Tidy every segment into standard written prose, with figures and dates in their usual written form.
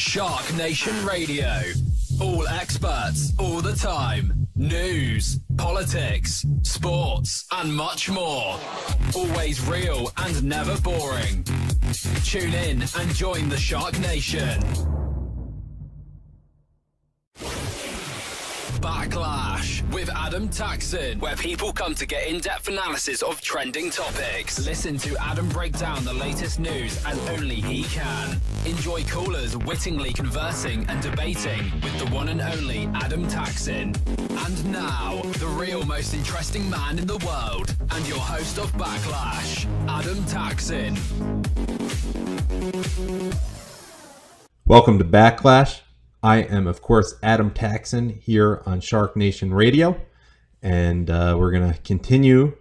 Shark Nation Radio. All experts, all the time. News, politics, sports, and much more. Always real and never boring. Tune in and join the Shark Nation. Backlash with Adam Taxin, where people come to get in-depth analysis of trending topics. Listen to Adam break down the latest news as only he can. Enjoy callers wittingly conversing and debating with the one and only Adam Taxin. And now, the real most interesting man in the world and your host of Backlash, Adam Taxin. Welcome to Backlash. I am, of course, Adam Taxin here on Shark Nation Radio, and we're going to continue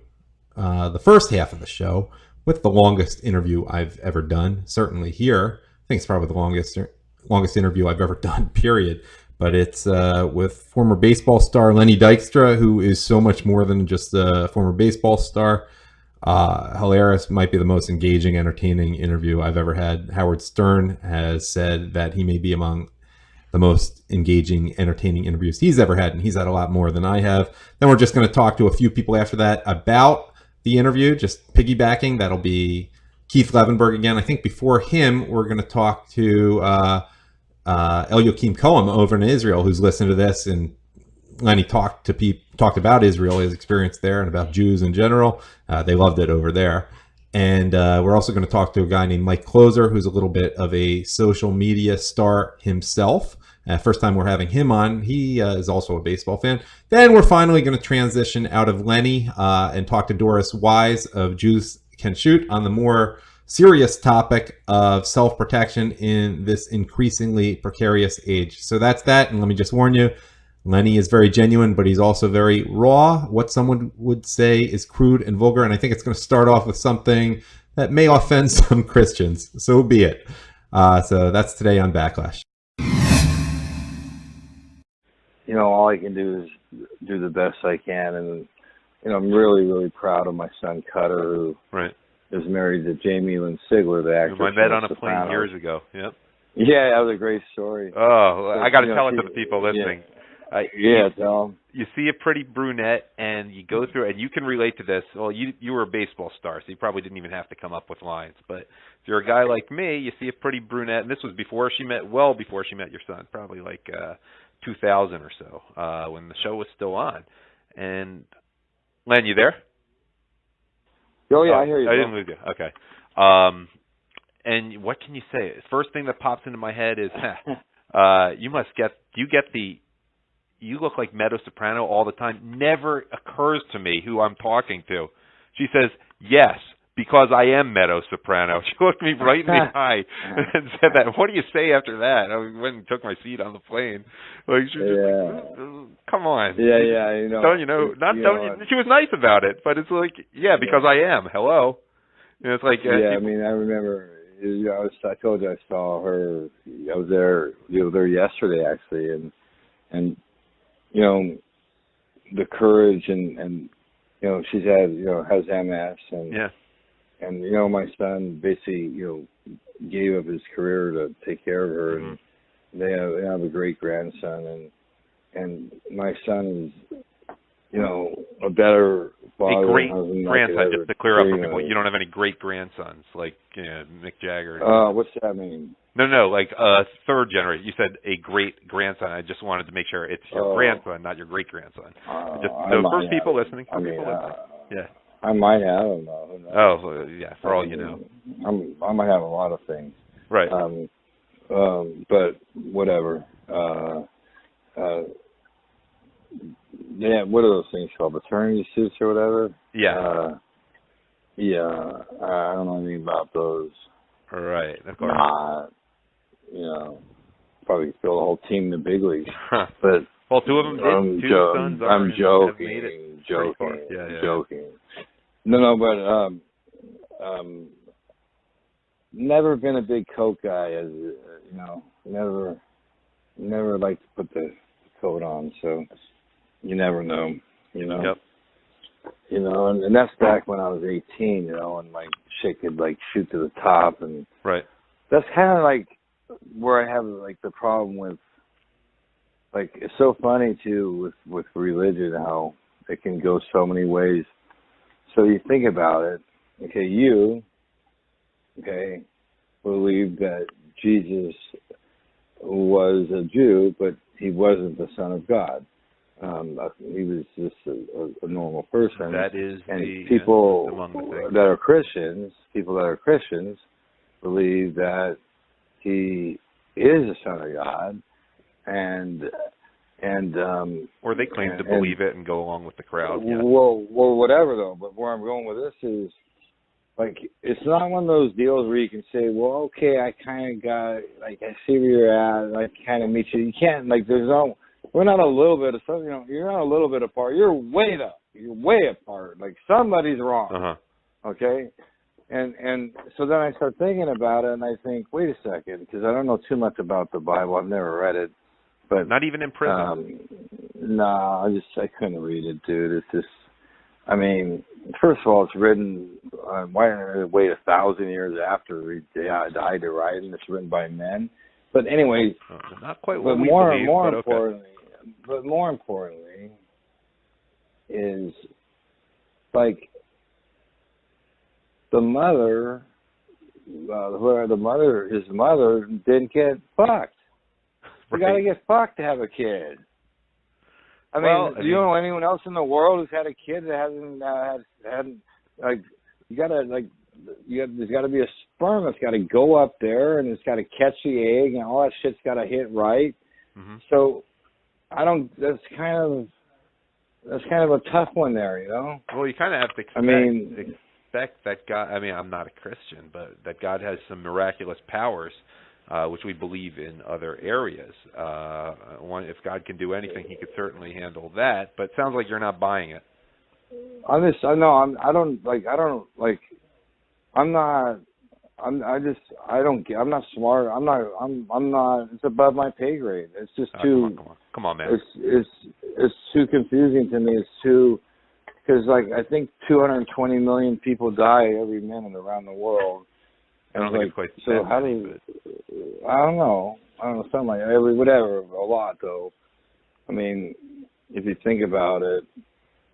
the first half of the show with the longest interview I've ever done, certainly here. I think it's probably the longest interview I've ever done, period. But it's with former baseball star Lenny Dykstra, who is so much more than just a former baseball star. Hilarious, might be the most engaging, entertaining interview I've ever had. Howard Stern has said that he may be among the most engaging, entertaining interviews he's ever had, and he's had a lot more than I have. Then we're just going to talk to a few people after that about the interview, just piggybacking. That'll be Keith Levenberg again. I think before him, we're going to talk to Eliakim Cohen over in Israel, who's listened to this, and Lenny talked about Israel, his experience there, and about Jews in general. They loved it over there. And we're also going to talk to a guy named Mike Closer, who's a little bit of a social media star himself. First time we're having him on. He is also a baseball fan. Then we're finally going to transition out of Lenny and talk to Doris Wise of Jews Can Shoot on the more serious topic of self-protection in this increasingly precarious age. So that's that. And let me just warn you, Lenny is very genuine, but he's also very raw. What someone would say is crude and vulgar. And I think it's going to start off with something that may offend some Christians. So be it. So that's today on Backlash. You know, all I can do is do the best I can. And, you know, I'm really, really proud of my son, Cutter, who is married to Jamie-Lynn Sigler, the actress. I met on a plane years ago. Yep. Yeah, that was a great story. Oh, I got to tell it to the people listening. Tell them. You see a pretty brunette, and you go through, and you can relate to this. Well, you were a baseball star, so you probably didn't even have to come up with lines. But if you're a guy like me, you see a pretty brunette, and this was before she met your son, probably like 2000 or so, when the show was still on. And Len, you there? Oh yeah, I hear you. I didn't lose you. Okay. And what can you say? First thing that pops into my head is, you look like Meadow Soprano all the time. Never occurs to me who I'm talking to. She says, yes, because I am Meadow Soprano. She looked me right in the eye and said that. What do you say after that? I went and took my seat on the plane. Like, she was just like, come on. Yeah, you know. She was nice about it, but it's like, because I am. Hello. And it's like, I mean, I remember, you know, I told you I saw her. I was there yesterday, actually, and you know, the courage and you know, she's had, you know, has MS and you know, my son basically, you know, gave up his career to take care of her, and they have a great grandson, and my son is, you know, a better father. A great grandson, just to clear up for people. You don't have any great grandsons like Mick Jagger. What's that mean? No, like third generation. You said a great grandson. I just wanted to make sure it's your grandson, not your great grandson. Just the first people listening. Yeah. I might have. I don't know. Who knows? Oh, yeah. For all you know, I might have a lot of things. Right. But whatever. Yeah. What are those things called? Paternity suits or whatever? Yeah. I don't know anything about those. Right. Of course. You know, probably fill the whole team in the big leagues. But well, two of them did. Two sons are. I'm joking. Joking. No, but never been a big coat guy, as you know. Never liked to put the coat on, so you never know. You know. Yep. You know, and that's back when I was 18. You know, and my chick could like shoot to the top, and right. That's kind of like where I have like the problem with, like, it's so funny too with religion how it can go so many ways. So you think about it, okay, you, okay, believe that Jesus was a Jew, but he wasn't the Son of God. He was just a normal person. That is and people among the things. that are Christians, believe that he is the Son of God, and or they claim to believe it and go along with the crowd. Yeah. Well, whatever though. But where I'm going with this is, like, it's not one of those deals where you can say, well, okay, I kind of got, like, I see where you're at, I kind of meet you. You can't, like, we're not a little bit of something, you're not a little bit apart. You're way up. You're way apart. Like, somebody's wrong. Uh-huh. Okay? And so then I start thinking about it, and I think, wait a second, because I don't know too much about the Bible. I've never read it. But not even in prison? No, I couldn't read it, dude. It's just, I mean, first of all, it's written, why didn't it wait 1,000 years after he died to write, and it's written by men. But anyway, not quite but what we more believe, more importantly is, like, his mother didn't get fucked. You gotta get fucked to have a kid. I mean, do you know anyone else in the world who's had a kid that hasn't like, there's got to be a sperm that's got to go up there, and it's got to catch the egg, and all that shit's got to hit right. Mm-hmm. So that's kind of a tough one there, you know. Well, you kind of have to expect that God. I mean, I'm not a Christian, but that God has some miraculous powers, which we believe in other areas. If God can do anything, He could certainly handle that. But it sounds like you're not buying it. I'm not smart. I'm not. It's above my pay grade. It's just too. Come on, man. It's too confusing to me. It's too, because, like, I think 220 million people die every minute around the world. I don't think it's quite so. How do you? I don't know. Something like whatever. A lot though. I mean, if you think about it,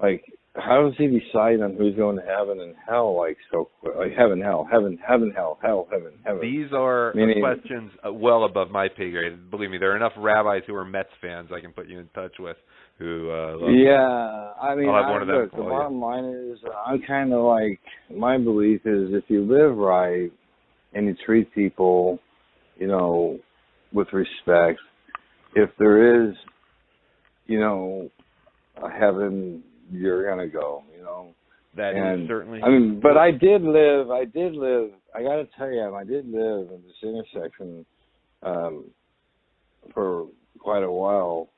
like, how does he decide on who's going to heaven and hell, like, so quick? Like, heaven, hell, heaven, hell, hell, heaven, heaven. These are questions well above my pay grade. Believe me, there are enough rabbis who are Mets fans I can put you in touch with who I mean, I'll have one of them. The bottom line is, I'm kind of like, my belief is, if you live right and you treat people, you know, with respect, if there is, you know, a heaven, you're gonna go, you know. That is certainly. I mean, but I did live. I got to tell you, I did live in this intersection for quite a while.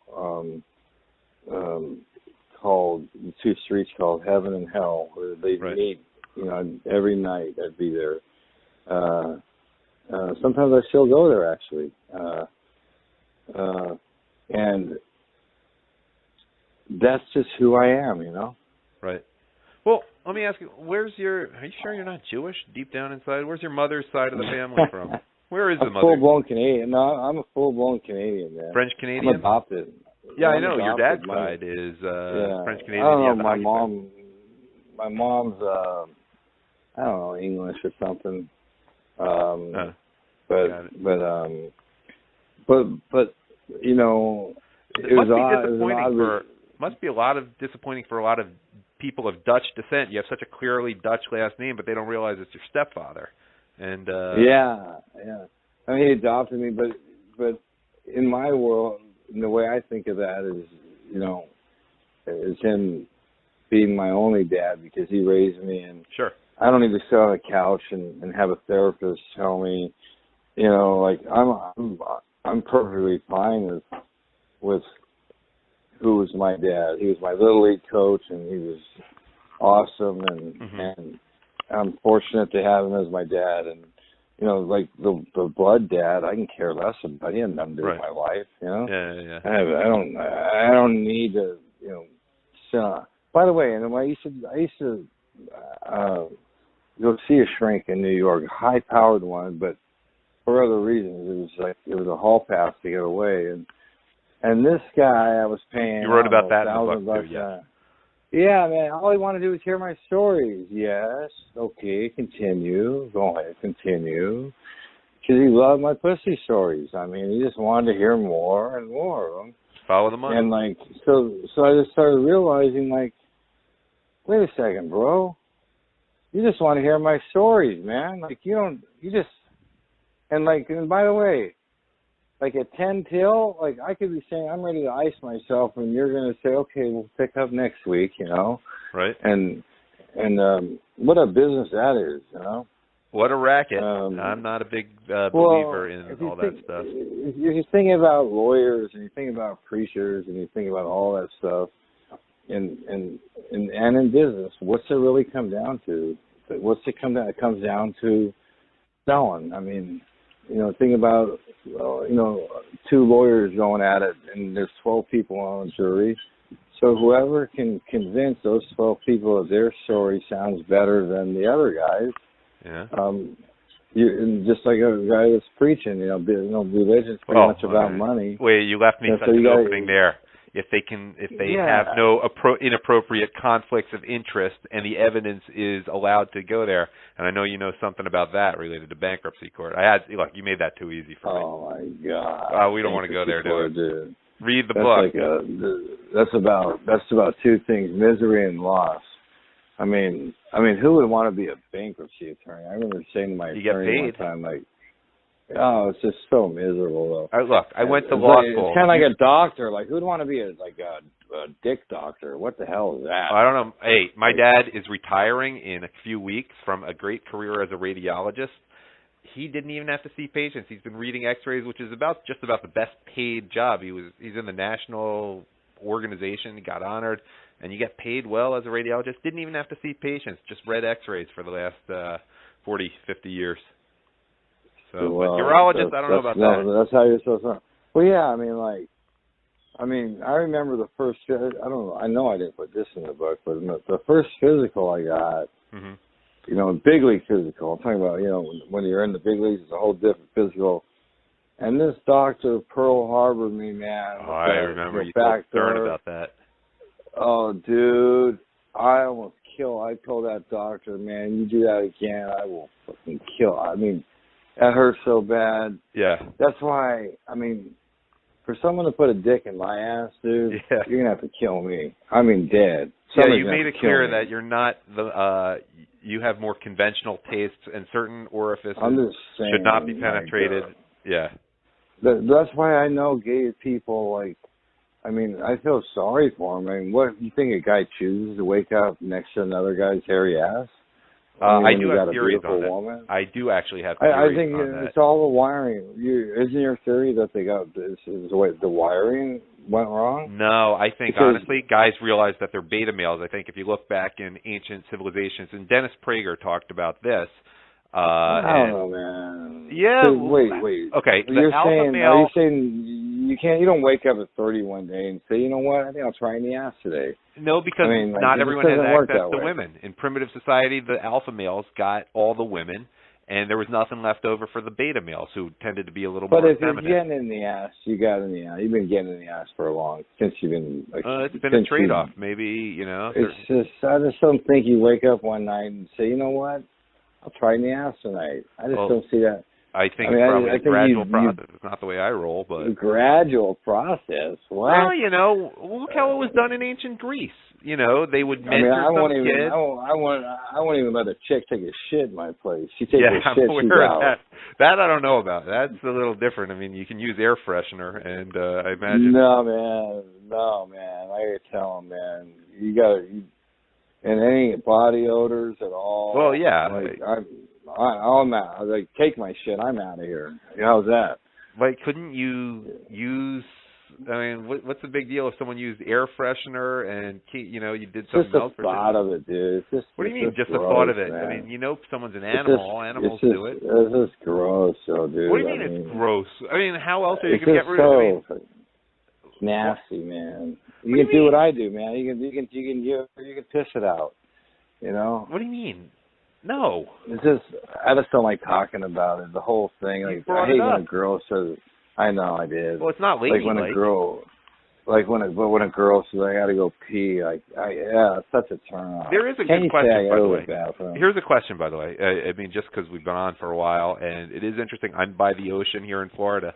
Called the two streets called Heaven and Hell, where they meet. You know, every night I'd be there. Sometimes I still go there, actually. And that's just who I am, you know? Right. Well, let me ask you, are you sure you're not Jewish deep down inside? Where's your mother's side of the family from? Where is the mother? Full-blown Canadian. No, I'm a full-blown Canadian, man. French-Canadian? I'm adopted. Yeah, I know. Your dad's side is French-Canadian. I don't know, my mom's, I don't know, English or something. But you know, must be a lot of disappointing for a lot of people of Dutch descent. You have such a clearly Dutch last name, but they don't realize it's your stepfather. And yeah. I mean, he adopted me, but in my world, the way I think of that is, you know, is him being my only dad, because he raised me, and sure, I don't even sit on a couch and have a therapist tell me, you know, like, I'm perfectly fine with who was my dad. He was my Little League coach, and he was awesome, and I'm fortunate to have him as my dad. And, you know, like, the blood dad, I can care less about. He had nothing to do with my life, you know? Yeah. I don't need to, you know, sit on. By the way, and I used to go see a shrink in New York, a high-powered one, but for other reasons. It was a hall pass to get away, and this guy I was paying. You wrote about that in the $1,000 book too, yeah. Yeah, man. All he wanted to do was hear my stories. Yes. Okay. Continue. Go ahead. Continue. Because he loved my pussy stories. I mean, he just wanted to hear more and more of them. Follow the money. And like, so I just started realizing, like, wait a second, bro. You just want to hear my stories, man. Like, and by the way, like at 10 till, like I could be saying I'm ready to ice myself, and you're going to say, okay, we'll pick up next week, Right. And what a business that is, What a racket. I'm not a big believer in all that stuff. If you're thinking about lawyers, and you think about preachers, and you think about all that stuff, and in business, what's it really come down to? It comes down to selling. I mean, think about, two lawyers going at it, and there's 12 people on the jury. So whoever can convince those 12 people that their story sounds better than the other guys, yeah. And just like a guy that's preaching, religion's pretty much about money. Wait, you left me such an opening there. If they have no inappropriate conflicts of interest and the evidence is allowed to go there, and I know you know something about that related to bankruptcy court. You made that too easy for me. Oh my God! We don't want to go there, dude. Read the book. That's about two things: misery and loss. I mean, who would want to be a bankruptcy attorney? I remember saying to my attorney one time, like, oh, it's just so miserable, though. I went to law school. It's kind of like a doctor. Like, who'd want to be a dick doctor? What the hell is that? I don't know. Hey, my dad is retiring in a few weeks from a great career as a radiologist. He didn't even have to see patients. He's been reading X-rays, which is just about the best paid job. He's in the national organization. He got honored, and you get paid well as a radiologist. Didn't even have to see patients. Just read X-rays for the last 40, 50 years. So, but urologist, I don't know about that. That's how you're supposed to. Well, yeah, I remember the first. I don't know. I know I didn't put this in the book, but the first physical I got, big league physical. I'm talking about, when you're in the big leagues, it's a whole different physical. And this doctor Pearl Harbored me, man. Oh, I remember you told Stern about that. Oh, dude, I almost killed. I told that doctor, man, you do that again, I will fucking kill. I mean, that hurt so bad. Yeah. That's why, for someone to put a dick in my ass, dude, you're going to have to kill me. Dead. Yeah, you made it clear that you're not you have more conventional tastes, and certain orifices should not be penetrated. Yeah. That's why I know gay people, I feel sorry for them. What, you think a guy chooses to wake up next to another guy's hairy ass? I do have theories on woman? I do actually have theories I think on it's all the wiring. Isn't your theory that they got the wiring went wrong? No, I think honestly, guys realize that they're beta males. I think if you look back in ancient civilizations, and Dennis Prager talked about this. I don't know, man. Yeah. So, wait. Okay. Are you saying you don't wake up at 30 one day and say, you know what, I think I'll try in the ass today? No, because not everyone has access to women. In primitive society, the alpha males got all the women, and there was nothing left over for the beta males, who tended to be a little more feminine. But if you're getting in the ass, you got in the ass. You've been getting in the ass for a long, since you've been. It's been a trade-off, maybe, It's just, I just don't think you wake up one night and say, you know what, I'll try in the ass tonight. I just don't see that. I think it's probably a gradual process. It's not the way I roll, but a gradual process. What? Well, look how it was done in ancient Greece. They would mentor some kid. I won't even let a chick take a shit in my place. She takes a I'm shit. aware of that. That I don't know about. That's a little different. You can use air freshener, and I imagine. No, man. I gotta tell them, man. You gotta. And any body odors at all. Well, yeah. I'm out. Take my shit. I'm out of here. How's that? Couldn't you use? What's the big deal if someone used air freshener and you did something else? Just the thought of it, dude. What do you mean, just the thought of it? Man. Someone's an animal. Animals do it. It's just gross, dude. What do you mean it's gross? How else are you gonna get rid of it? It's nasty, man. You can do what I do, man. You can piss it out. What do you mean? No. It's just, I just don't like talking about it. The whole thing. Like, I hate when a girl says, I know I did. Well, it's not ladylike. Like when a girl, when a girl says, I got to go pee, yeah, it's such a turn off. There is a good question, by the way. Bathroom? Here's a question, by the way. I mean, just because we've been on for a while, and it is interesting. I'm by the ocean here in Florida.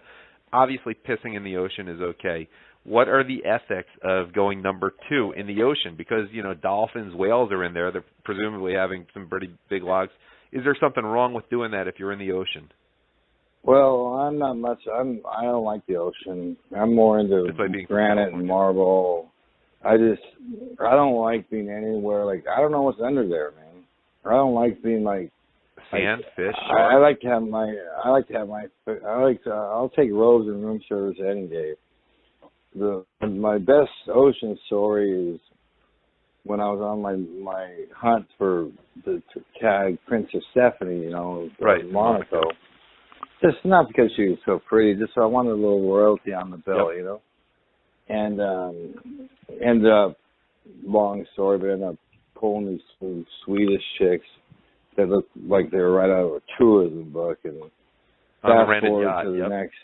Obviously, pissing in the ocean is okay. What are the ethics of going number 2 in the ocean? Because, you know, dolphins, whales are in there. They're presumably having some pretty big logs. Is there something wrong with doing that if you're in the ocean? Well, I'm not much. I don't like the ocean. I'm more into granite and marble. I don't like being anywhere. Like, I don't know what's under there, man. I don't like being like sand, fish. I'll take robes and room service any day. My best ocean story is when I was on my hunt for the tag Princess Stephanie, you know, right, Monaco. Just not because she was so pretty, just so I wanted a little royalty on the bill, you know. And ended up, long story, but ended up pulling these two Swedish chicks that looked like they were right out of a tourism book, and fast forward to the next.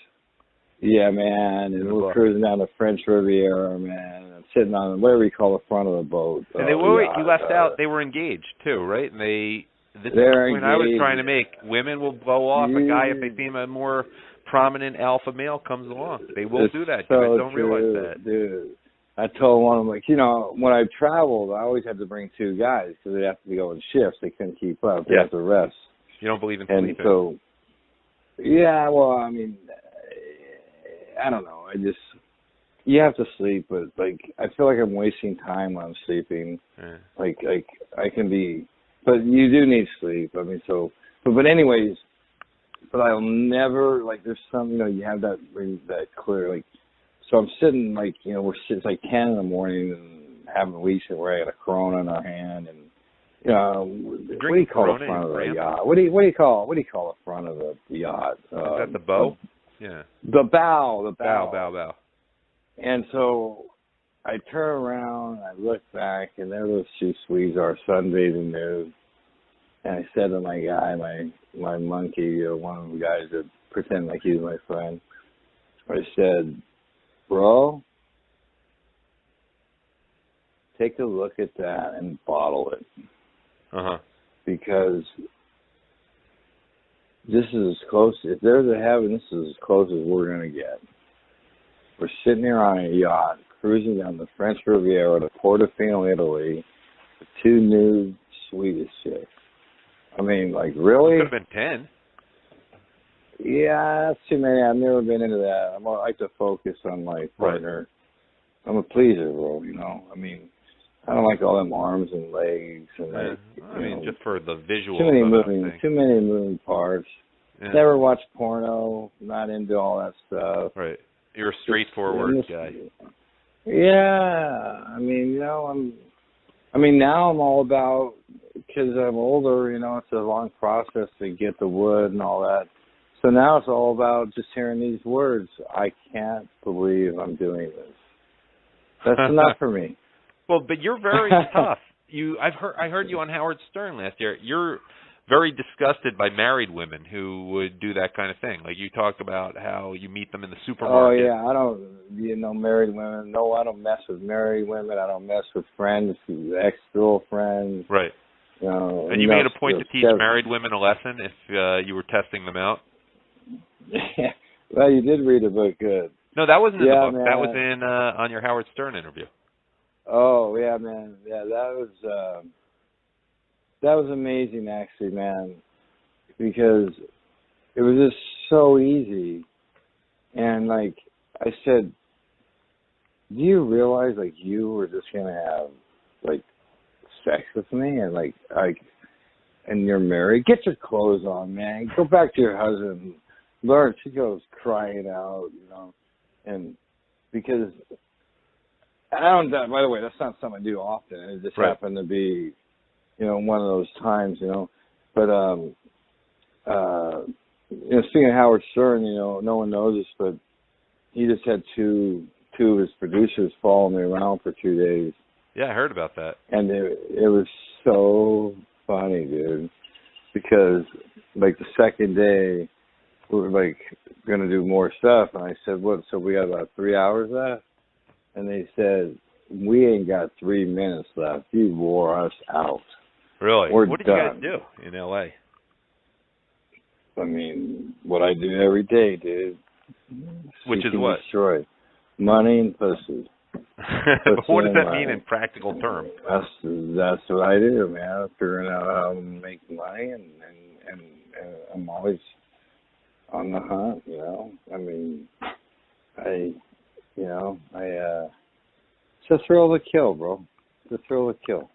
Yeah, man, and we're cruising down the French Riviera, man, and I'm sitting on whatever you call the front of the boat. And you left out, they were engaged too, right? And this is the point I was trying to make. Women will blow off a guy if they see a more prominent alpha male comes along. They will do that. So guys don't realize that. Dude, I told one of them, like, you know, when I traveled, I always had to bring 2 guys because they have to go in shifts. They couldn't keep up. They have to rest. You don't believe in sleeping. And so, yeah, well, I mean, I don't know. You have to sleep, but like I feel like I'm wasting time when I'm sleeping. Yeah. Like I can be, but you do need sleep. I mean, but anyways, but I'll never like. There's some, you know, you have that clear. Like, so I'm sitting like, you know, it's like 10 in the morning and having a week where I got a Corona in our hand, and you know, what do you call the front of the yacht? What do you call the front of the yacht? Is that the bow? Yeah. The bow. Bow. And so I turn around, I look back, and there those 2 Swedes are sunbathing nude. And I said to my guy, my monkey, you know, one of the guys that pretend like he's my friend, I said, bro, take a look at that and bottle it. Uh-huh. Because this is as close, if there's a heaven, this is as close as we're going to get. We're sitting here on a yacht, cruising down the French Riviera to Portofino, Italy, with 2 nude Swedish chicks. I mean, like, really? It could have been 10. Yeah, that's too many. I've never been into that. I like to focus on my partner. Right. I'm a pleaser, bro, you know. I mean, I don't like all them arms and legs. And like, I mean, just for the visual. Too many moving parts. Yeah. Never watched porno. Not into all that stuff. Right. You're a straightforward guy. Yeah. I mean, you know, now I'm all about, because I'm older, you know, it's a long process to get the wood and all that. So now it's all about just hearing these words. I can't believe I'm doing this. That's enough for me. Well, but you're very tough. I heard you on Howard Stern last year. You're very disgusted by married women who would do that kind of thing. Like, you talk about how you meet them in the supermarket. Oh, yeah, I don't, you know, married women. No, I don't mess with married women. I don't mess with friends, ex-girlfriends. Right. You know, and you made a point to teach married women a lesson if you were testing them out? Well, you did read a book good. No, that wasn't in the book. Man. That was in on your Howard Stern interview. Oh, yeah, man. Yeah, that was amazing, actually, man, because it was just so easy. And, like, I said, do you realize, like, you were just going to have, like, sex with me? And, like, and you're married? Get your clothes on, man. Go back to your husband. Learn. She goes crying out, you know. And because, by the way, that's not something I do often. It just happened to be, you know, one of those times, you know. But, you know, speaking of Howard Stern, you know, no one knows this, but he just had two of his producers following me around for 2 days. Yeah, I heard about that. And it was so funny, dude. because like the second day we were like gonna do more stuff, and I said, "What? So we got about 3 hours left?" And they said, "We ain't got 3 minutes left. You wore us out." Really? We're what did done. you guys do in L.A.? I mean, what I do every day, dude. Which Seek is and what? Destroy. Money and pussy. But what does that mean in practical terms? That's what I do, man. Figuring out how to make money, and I'm always on the hunt, you know. I mean, it's a thrill to kill, bro. It's a thrill to kill.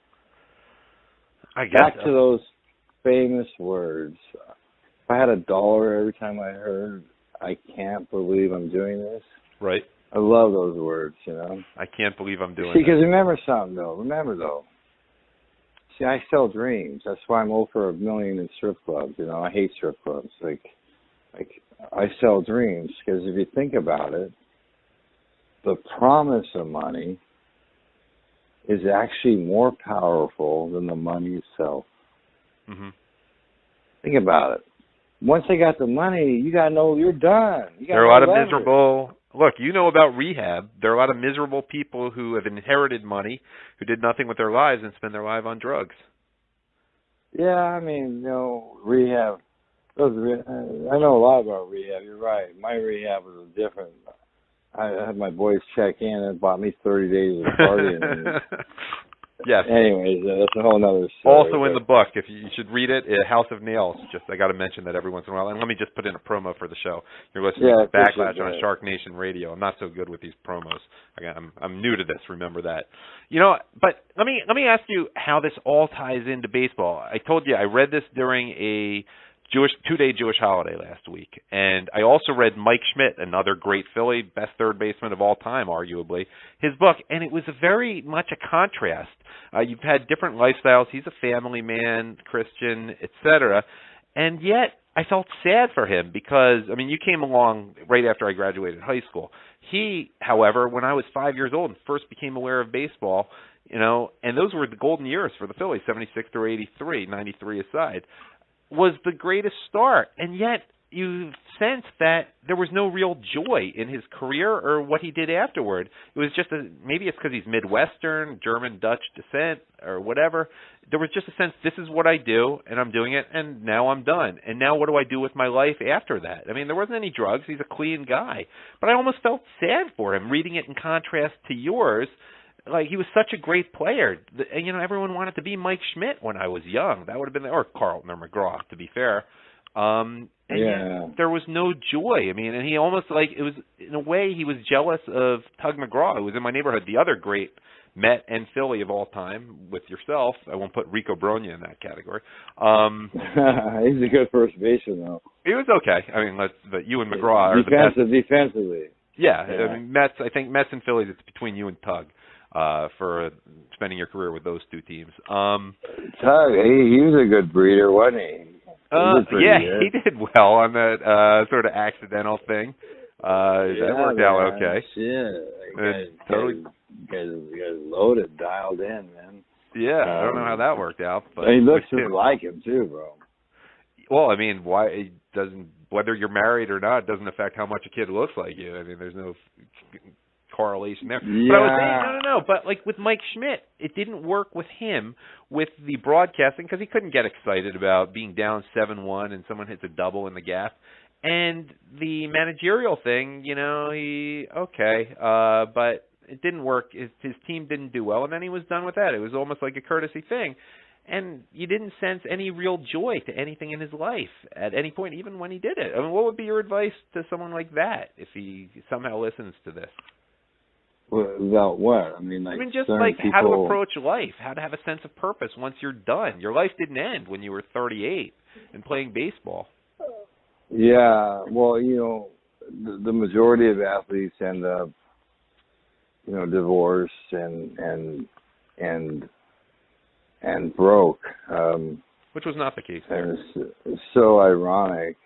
I guess Back to those famous words. If I had $1 every time I heard, "I can't believe I'm doing this." Right. I love those words, you know. I can't believe I'm doing See, because this. remember something, though. Remember, see, I sell dreams. That's why I'm over $1 million in strip clubs. You know, I hate strip clubs. Like I sell dreams because if you think about it, the promise of money is actually more powerful than the money itself. Mm-hmm. Think about it. Once they got the money, you got to know you're done. There are a lot of miserable... Look, you know about rehab. There are a lot of miserable people who have inherited money, who did nothing with their lives and spend their life on drugs. Yeah, I mean, you know, rehab. I know a lot about rehab. You're right. My rehab was different. I had my boys check in and bought me 30 days of partying. Yes. Anyways, that's a whole other story. Also in the book, if you should read it, House of Nails. Just I got to mention that every once in a while. And let me just put in a promo for the show. You're listening to Backlash on Shark Nation Radio. I'm not so good with these promos. I'm new to this. Remember that. You know, but let me ask you how this all ties into baseball. I told you I read this during a two-day Jewish holiday last week. And I also read Mike Schmidt, another great Philly, best third baseman of all time, arguably, his book. And it was very much a contrast. You've had different lifestyles. He's a family man, Christian, etc. And yet I felt sad for him because, I mean, you came along right after I graduated high school. He, however, when I was 5 years old and first became aware of baseball, you know, and those were the golden years for the Phillies, 76 through 83, 93 aside, was the greatest start, and yet you sense that there was no real joy in his career or what he did afterward. It was just maybe it's because he's Midwestern, German, Dutch descent, or whatever. There was just a sense, this is what I do, and I'm doing it, and now I'm done. And now what do I do with my life after that? I mean, there wasn't any drugs. He's a clean guy. But I almost felt sad for him, reading it in contrast to yours. Like, he was such a great player. And, you know, everyone wanted to be Mike Schmidt when I was young. That would have been, or Carlton or McGraw, to be fair. And yet there was no joy. I mean, and he almost, like, it was, in a way, he was jealous of Tug McGraw, who was in my neighborhood, the other great Met and Philly of all time, with yourself. I won't put Rico Brogna in that category. He's a good first baseman, though. He was okay. I mean, but you and McGraw are the best. Defensively. Yeah. I mean, I think Mets and Phillies, it's between you and Tug. For spending your career with those two teams. Tug, he was a good breeder, wasn't he? He did well on that sort of accidental thing. That worked out okay. Shit. Guys loaded, dialed in, man. Yeah, I don't know how that worked out. But he looks just like him, too, bro. Well, I mean, why it doesn't, whether you're married or not, doesn't affect how much a kid looks like you. I mean, there's no correlation there. Yeah. But I was saying, no. But like with Mike Schmidt, it didn't work with him with the broadcasting because he couldn't get excited about being down 7-1 and someone hits a double in the gap. And the managerial thing, you know, but it didn't work. His team didn't do well, and then he was done with that. It was almost like a courtesy thing. And you didn't sense any real joy to anything in his life at any point, even when he did it. I mean, what would be your advice to someone like that if he somehow listens to this? About what? I mean, just like how to approach life, how to have a sense of purpose once you're done. Your life didn't end when you were 38 and playing baseball. Yeah, well, you know, the majority of athletes end up, you know, divorced and broke. Which was not the case there. And it's so ironic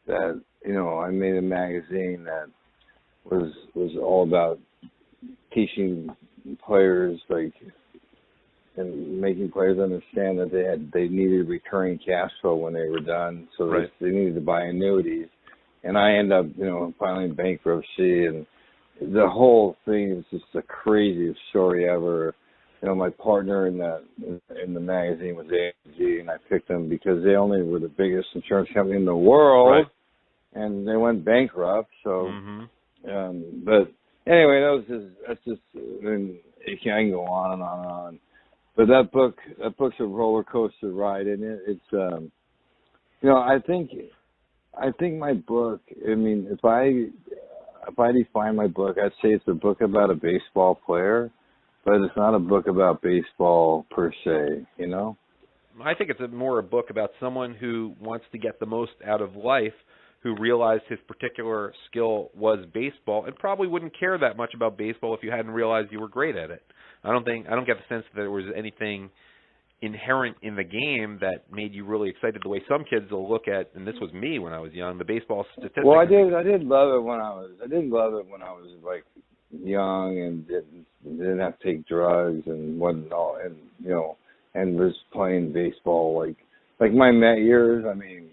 that, you know, I made a magazine that was all about teaching players, like, and making players understand that they needed recurring cash flow when they were done, so Right. they needed to buy annuities. And I end up, filing bankruptcy, and the whole thing is just the craziest story ever. My partner in the magazine was AIG, and I picked them because they only were the biggest insurance company in the world, Right. and they went bankrupt. So, Mm-hmm. but anyway, that's just. I can go on and on and on. But that book's a roller coaster ride, and it's I think my book. I mean, if I define my book, I'd say it's a book about a baseball player, but it's not a book about baseball per se. I think it's more a book about someone who wants to get the most out of life, who realized his particular skill was baseball, and probably wouldn't care that much about baseball if you hadn't realized you were great at it. I don't get the sense that there was anything inherent in the game that made you really excited the way some kids will look at, and this was me when I was young, the baseball statistics. Well, I did love it when I was like young and didn't have to take drugs and wasn't all, and was playing baseball like my Met years. I mean,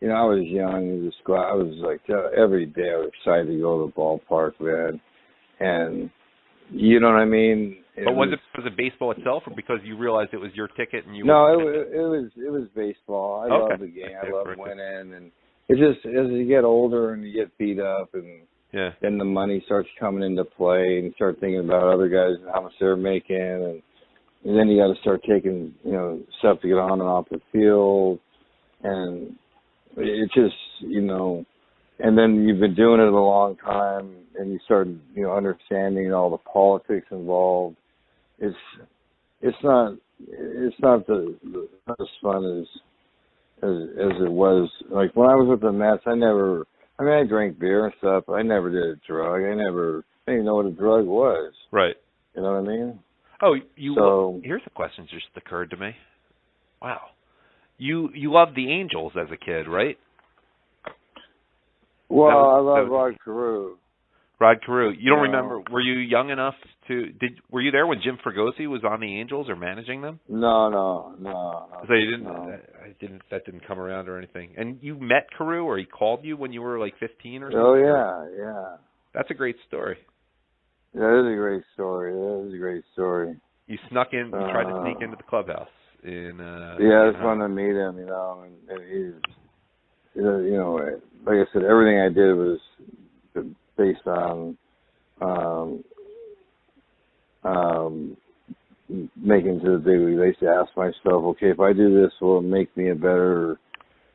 I was young and I was like every day I was excited to go to the ballpark, man, and you know what I mean. But was it baseball itself, or because you realized it was your ticket and you? No, it was baseball. I love the game. I love winning, and it's just as you get older and you get beat up, and then the money starts coming into play, and you start thinking about other guys and how much they're making, and then you got to start taking stuff to get on and off the field, and it just and then you've been doing it a long time, and you start understanding all the politics involved. It's not as fun as it was. Like when I was with the Mets, I drank beer and stuff, but I never did a drug. I didn't even know what a drug was. Right. You know what I mean? Oh, here's a question that just occurred to me. Wow. You loved the Angels as a kid, right? Well, I love Rod Carew. Rod Carew. You don't remember? Were you young enough to? Were you there when Jim Fregosi was on the Angels or managing them? No. So you didn't. That didn't come around or anything. And you met Carew, or he called you when you were like 15 or something? Oh yeah. That's a great story. That is a great story. You snuck in. You tried to sneak into the clubhouse. I just wanted to meet him, and he's, like I said, everything I did was based on making to the big league. I used to ask myself, okay, if I do this, will it make me a better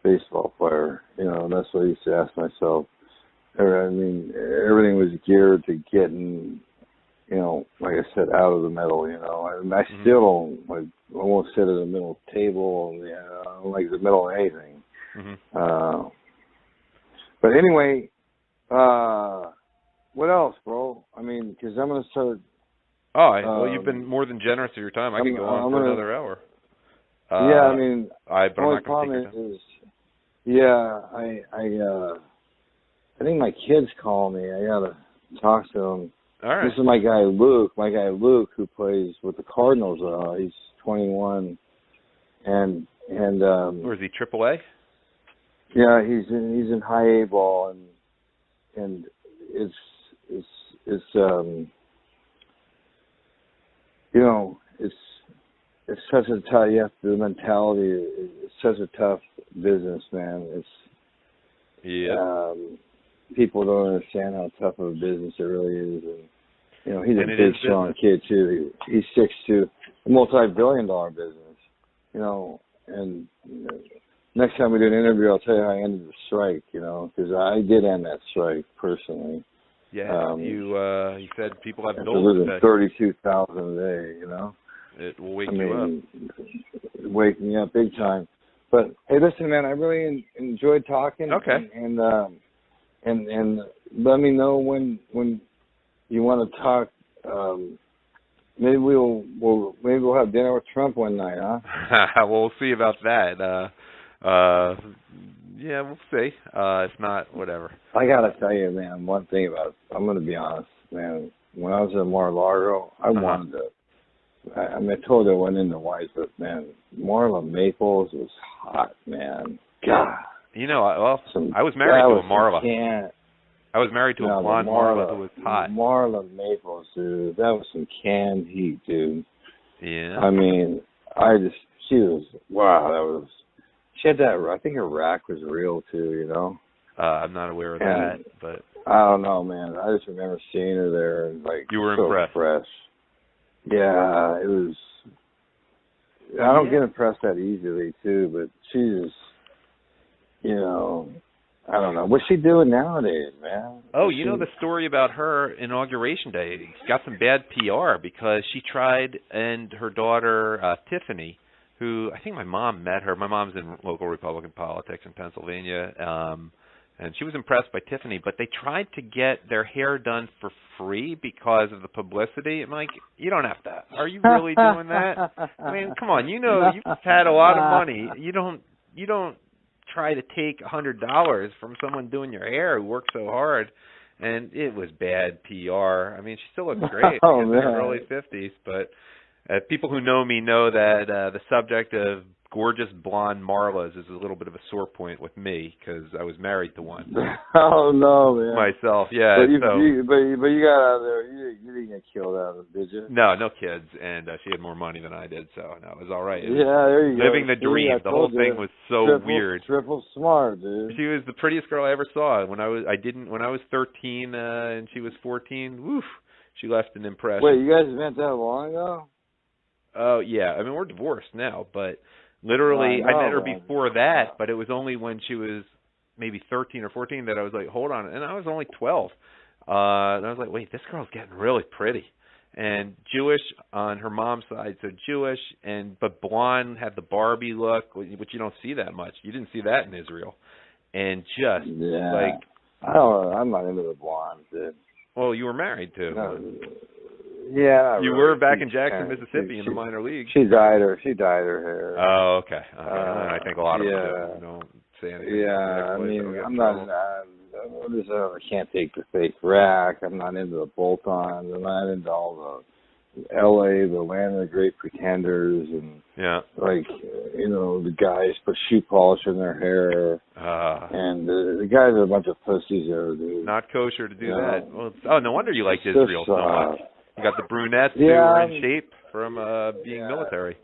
baseball player? That's what I used to ask myself. I mean, everything was geared to getting, like I said, out of the middle. I still don't I won't sit at the middle table. I don't like the middle of anything. Mm-hmm. But anyway, what else, bro? I mean, because I'm going to start. Well, you've been more than generous with your time. I could go on for another hour. I mean, but only problem is, I think my kids call me. I gotta talk to them. All right. This is my guy Luke. Who plays with the Cardinals. He's 21, and or is he AAA? Yeah, he's in high A ball, and it's such a tough. The mentality. It's such a tough business, man. People don't understand how tough of a business it really is, and he's a big, strong kid too. He's 6'2", a multi-billion-dollar business, and next time we do an interview, I'll tell you how I ended the strike, because I did end that strike personally. Yeah, you said people have bills losing $32,000 a day, It will wake you up. Wake me up big time. But hey, listen, man, I really enjoyed talking. Okay. And let me know when you want to talk. Maybe we'll have dinner with Trump one night, huh? We'll see about that. Yeah, we'll see. If not, whatever. I gotta tell you, man, one thing about it. I'm gonna be honest, man. When I was at Mar-a-Lago, I wanted to I mean, I told her I went into white, but man, Marla Maples was hot, man. God. You know, I was married to a Marla. I was married to a blonde Marla who was hot. Marla Maples, dude. That was some canned heat, dude. Yeah. I mean, she was, wow, that was, she had that, I think her rack was real too, you know? I'm not aware of that, but. I don't know, man. I just remember seeing her there and like, you were so impressed. Fresh. Yeah, it was, I don't get impressed that easily too, but she's, you know, I don't know. What's she doing nowadays, man? Oh, you know the story about her Inauguration Day? She got some bad PR because she tried, and her daughter, Tiffany, who I think my mom met her. My mom's in local Republican politics in Pennsylvania, and she was impressed by Tiffany, but they tried to get their hair done for free because of the publicity. I'm like, you don't have to. Are you really doing that? I mean, come on. You know, you've had a lot of money. You don't try to take $100 from someone doing your hair who worked so hard, and it was bad PR. I mean, she still looks great in her early 50s, but people who know me know that the subject of gorgeous blonde Marlas is a little bit of a sore point with me because I was married to one. Oh no, man! Myself, yeah. But you got out there. You didn't get killed out of it, did you? No kids, and she had more money than I did, so no, it was all right. Yeah, there you go. Living the dream. The whole thing was so weird. Triple smart, dude. She was the prettiest girl I ever saw. When I was 13 and she was 14. Woof, she left an impression. Wait, you guys met that long ago? Oh yeah, I mean we're divorced now, but. Literally, I met her before that, but it was only when she was maybe 13 or 14 that I was like, hold on. And I was only 12. And I was like, wait, this girl's getting really pretty. And Jewish on her mom's side, so Jewish, but blonde, had the Barbie look, which you don't see that much. You didn't see that in Israel. And just, like... I'm not into the blondes, dude. Well, you were married to. No. Yeah, you were back in Jackson, Mississippi, in the minor leagues. She dyed her hair. Oh, okay. I think a lot of them don't say anything. Yeah, I mean, I'm not. I can't take the fake rack. I'm not into the bolt-ons. I'm not into all the L.A., the land of the great pretenders, and like the guys put shoe polish in their hair, and the guys are a bunch of pussies there, dude. Not kosher to do that. Well, no wonder you liked Israel so much. You got the brunettes who were in shape from being military.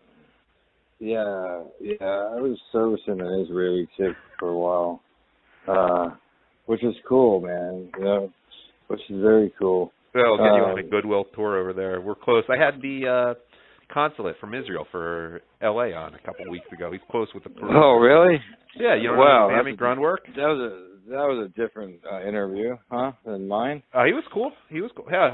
Yeah. I was servicing an Israeli chick for a while, which is cool, man. Which is very cool. Well, I'll get you on a Goodwill tour over there. We're close. I had the consulate from Israel for L.A. on a couple weeks ago. He's close with the Peru. Oh, really? Yeah, you know Sammy Grunwork? That was a different interview, than mine. He was cool. Yeah,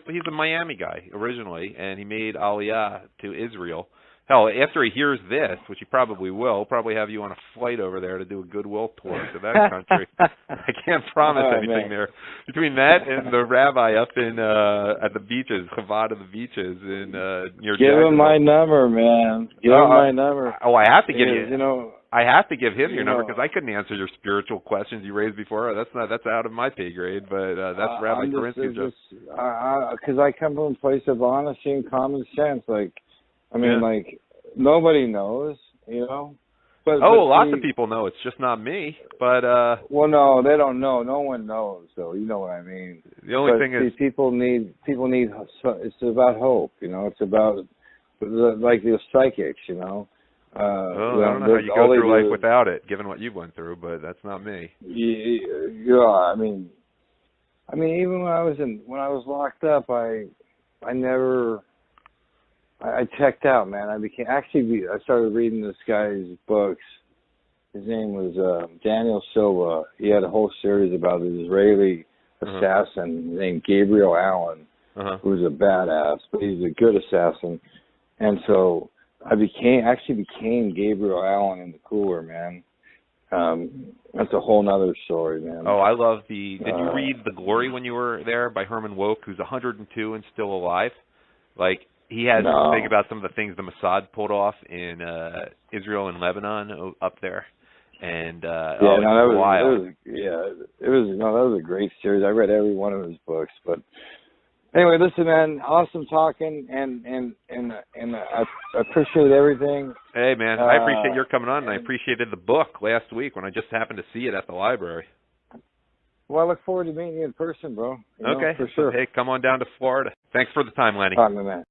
he's a Miami guy originally, and he made Aliyah to Israel. Hell, after he hears this, which he probably will, he'll probably have you on a flight over there to do a Goodwill tour to that country. I can't promise anything there. Between that and the rabbi up in at the beaches, Chabad of the beaches in near Give him my number, man. Give him my number. Oh, I have to give you. I have to give him your number because I couldn't answer your spiritual questions you raised before. That's out of my pay grade, but that's Rabbi Korinsky's job. Because I come from a place of honesty and common sense. Like, I mean, like, nobody knows, But lots of people know. It's just not me. But well, no, they don't know. No one knows, though. You know what I mean. The only thing is, people need. It's about hope. It's about like the psychics. I don't know how you go through life without it, given what you went through. But that's not me. Yeah, I mean, even when I was locked up, I checked out, man. I started reading this guy's books. His name was Daniel Silva. He had a whole series about an Israeli assassin named Gabriel Allen, who was a badass, but he's a good assassin. And so I became Gabriel Allen in the cooler, man. That's a whole nother story, man. Oh, I love did you read The Glory when you were there by Herman Wouk, who's 102 and still alive? Like, he has to think about some of the things the Mossad pulled off in Israel and Lebanon up there. And that was wild. That was a great series. I read every one of his books, but Anyway, listen, man, awesome talking, and I appreciate everything. Hey, man, I appreciate your coming on, and I appreciated the book last week when I just happened to see it at the library. Well, I look forward to meeting you in person, bro. Okay. For sure. Hey, come on down to Florida. Thanks for the time, Lenny. All right, my man.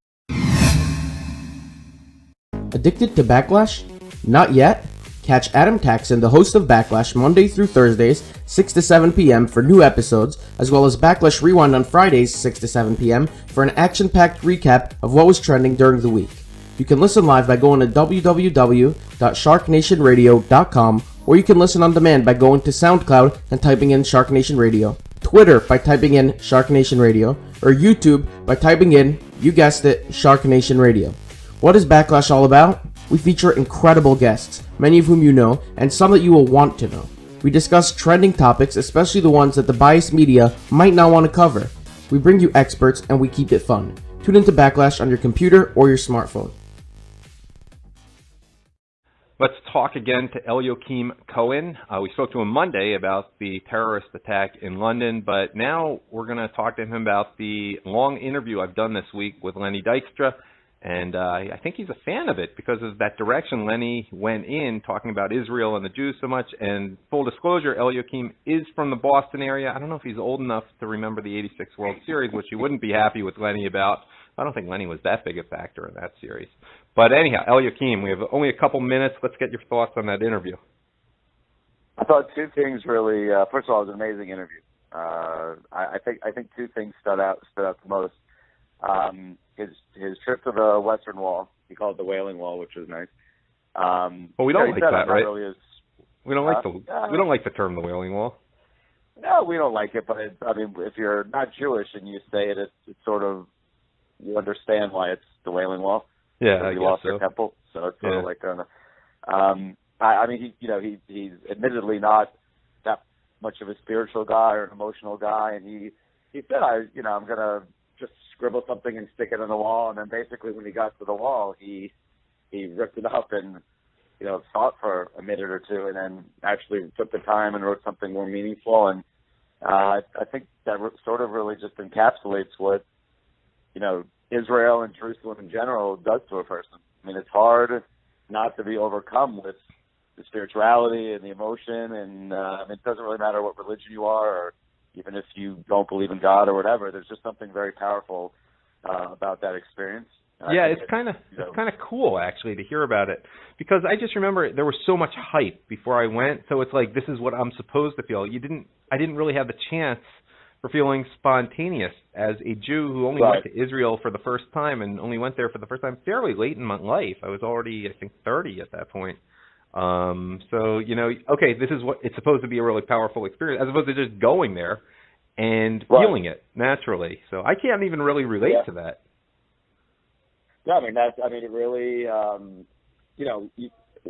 Addicted to Backlash? Not yet? Catch Adam Taxin, the host of Backlash, Monday through Thursdays, 6 to 7 p.m. for new episodes, as well as Backlash Rewind on Fridays, 6 to 7 p.m. for an action-packed recap of what was trending during the week. You can listen live by going to www.sharknationradio.com, or you can listen on demand by going to SoundCloud and typing in Shark Nation Radio, Twitter by typing in Shark Nation Radio, or YouTube by typing in, you guessed it, Shark Nation Radio. What is Backlash all about? We feature incredible guests, many of whom you know, and some that you will want to know. We discuss trending topics, especially the ones that the biased media might not want to cover. We bring you experts, and we keep it fun. Tune into Backlash on your computer or your smartphone. Let's talk again to Eliakim Cohen. We spoke to him Monday about the terrorist attack in London, but now we're going to talk to him about the long interview I've done this week with Lenny Dykstra. And I think he's a fan of it because of that direction Lenny went in, talking about Israel and the Jews so much. And full disclosure, Eliakim is from the Boston area. I don't know if he's old enough to remember the '86 World Series, which he wouldn't be happy with Lenny about. I don't think Lenny was that big a factor in that series. But anyhow, Eliakim, we have only a couple minutes. Let's get your thoughts on that interview. I thought two things really. First of all, it was an amazing interview. I think two things stood out the most. His trip to the Western Wall, he called it the Wailing Wall, which was nice. Well, we don't like that, right? Really we don't like we don't like the term the Wailing Wall. No, we don't like it, but I mean, if you're not Jewish and you say it, it's sort of, you understand why it's the Wailing Wall. Yeah, I guess lost so. their temple, so it's sort of like I mean, he's admittedly not that much of a spiritual guy or an emotional guy, and he said, I'm gonna just scribble something and stick it on the wall, and then basically when he got to the wall, he ripped it up and thought for a minute or two, and then actually took the time and wrote something more meaningful. And I think that sort of really just encapsulates what Israel and Jerusalem in general does to a person. I mean, it's hard not to be overcome with the spirituality and the emotion, and it doesn't really matter what religion you are, or even if you don't believe in God or whatever. There's just something very powerful about that experience. Yeah, it's kind of cool actually to hear about it, because I just remember there was so much hype before I went. So it's like, this is what I'm supposed to feel. I didn't really have the chance for feeling spontaneous as a Jew who only went to Israel for the first time, and only went there for the first time fairly late in my life. I was already, I think, 30 at that point. So, okay, this is what it's supposed to be, a really powerful experience, as opposed to just going there and feeling it naturally. So I can't even really relate to that. Yeah, it really,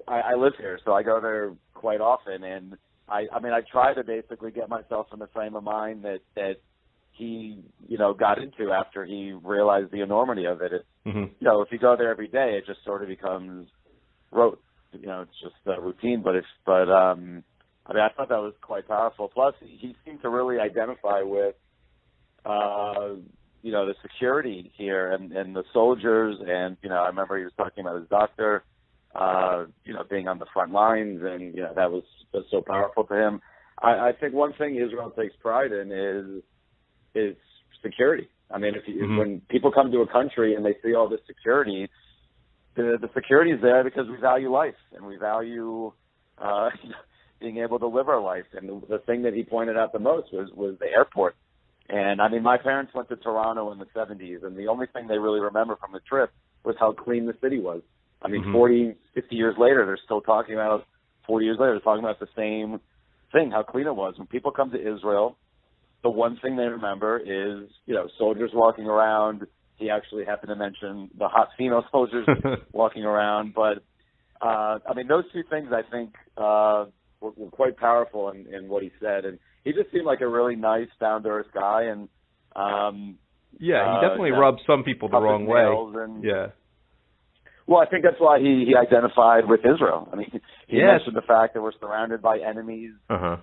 I live here, so I go there quite often, and I try to basically get myself in the frame of mind that he, got into after he realized the enormity of it. If you go there every day, it just sort of becomes rote. It's just a routine. But I thought that was quite powerful. Plus, he seemed to really identify with, the security here and the soldiers. And, I remember he was talking about his doctor, being on the front lines, and, that was so powerful to him. I think one thing Israel takes pride in is security. I mean, when people come to a country and they see all this security, the security is there because we value life, and we value being able to live our life. And the thing that he pointed out the most was the airport. And, my parents went to Toronto in the 70s, and the only thing they really remember from the trip was how clean the city was. 40, 50 years later, they're still talking about, 40 years later, they're talking about the same thing, how clean it was. When people come to Israel, the one thing they remember is, soldiers walking around. He actually happened to mention the hot female soldiers walking around. But, those two things, I think, were quite powerful in what he said. And he just seemed like a really nice, down-to-earth guy. And he definitely rubbed some people the wrong way. Well, I think that's why he identified with Israel. He mentioned the fact that we're surrounded by enemies. If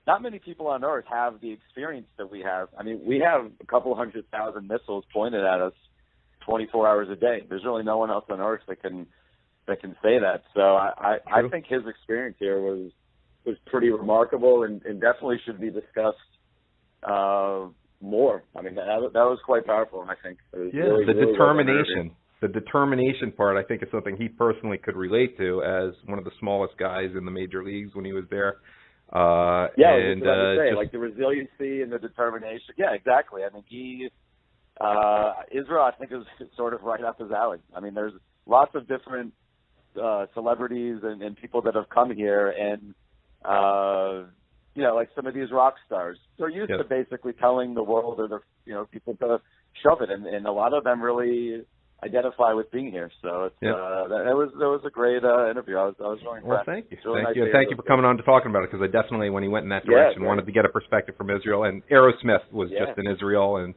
not many people on Earth have the experience that we have. I mean, we have a couple 100,000 missiles pointed at us 24 hours a day. There's really no one else on Earth that can say that. So I think his experience here was pretty remarkable and definitely should be discussed more. I mean, that was quite powerful, and I think really, the really determination. The determination part, I think, is something he personally could relate to as one of the smallest guys in the major leagues when he was there. I was about to say, like the resiliency and the determination. Yeah, exactly. I mean, Israel, I think, is sort of right up his alley. I mean, there's lots of different celebrities and people that have come here, and like some of these rock stars, they're used to basically telling the world or people to shove it, and a lot of them really identify with being here. So it's, that was a great interview. I was really impressed. Well, thank you. Really Thank you for coming on to talking about it, because I definitely, when he went in that direction, wanted to get a perspective from Israel. And Aerosmith was just in Israel, and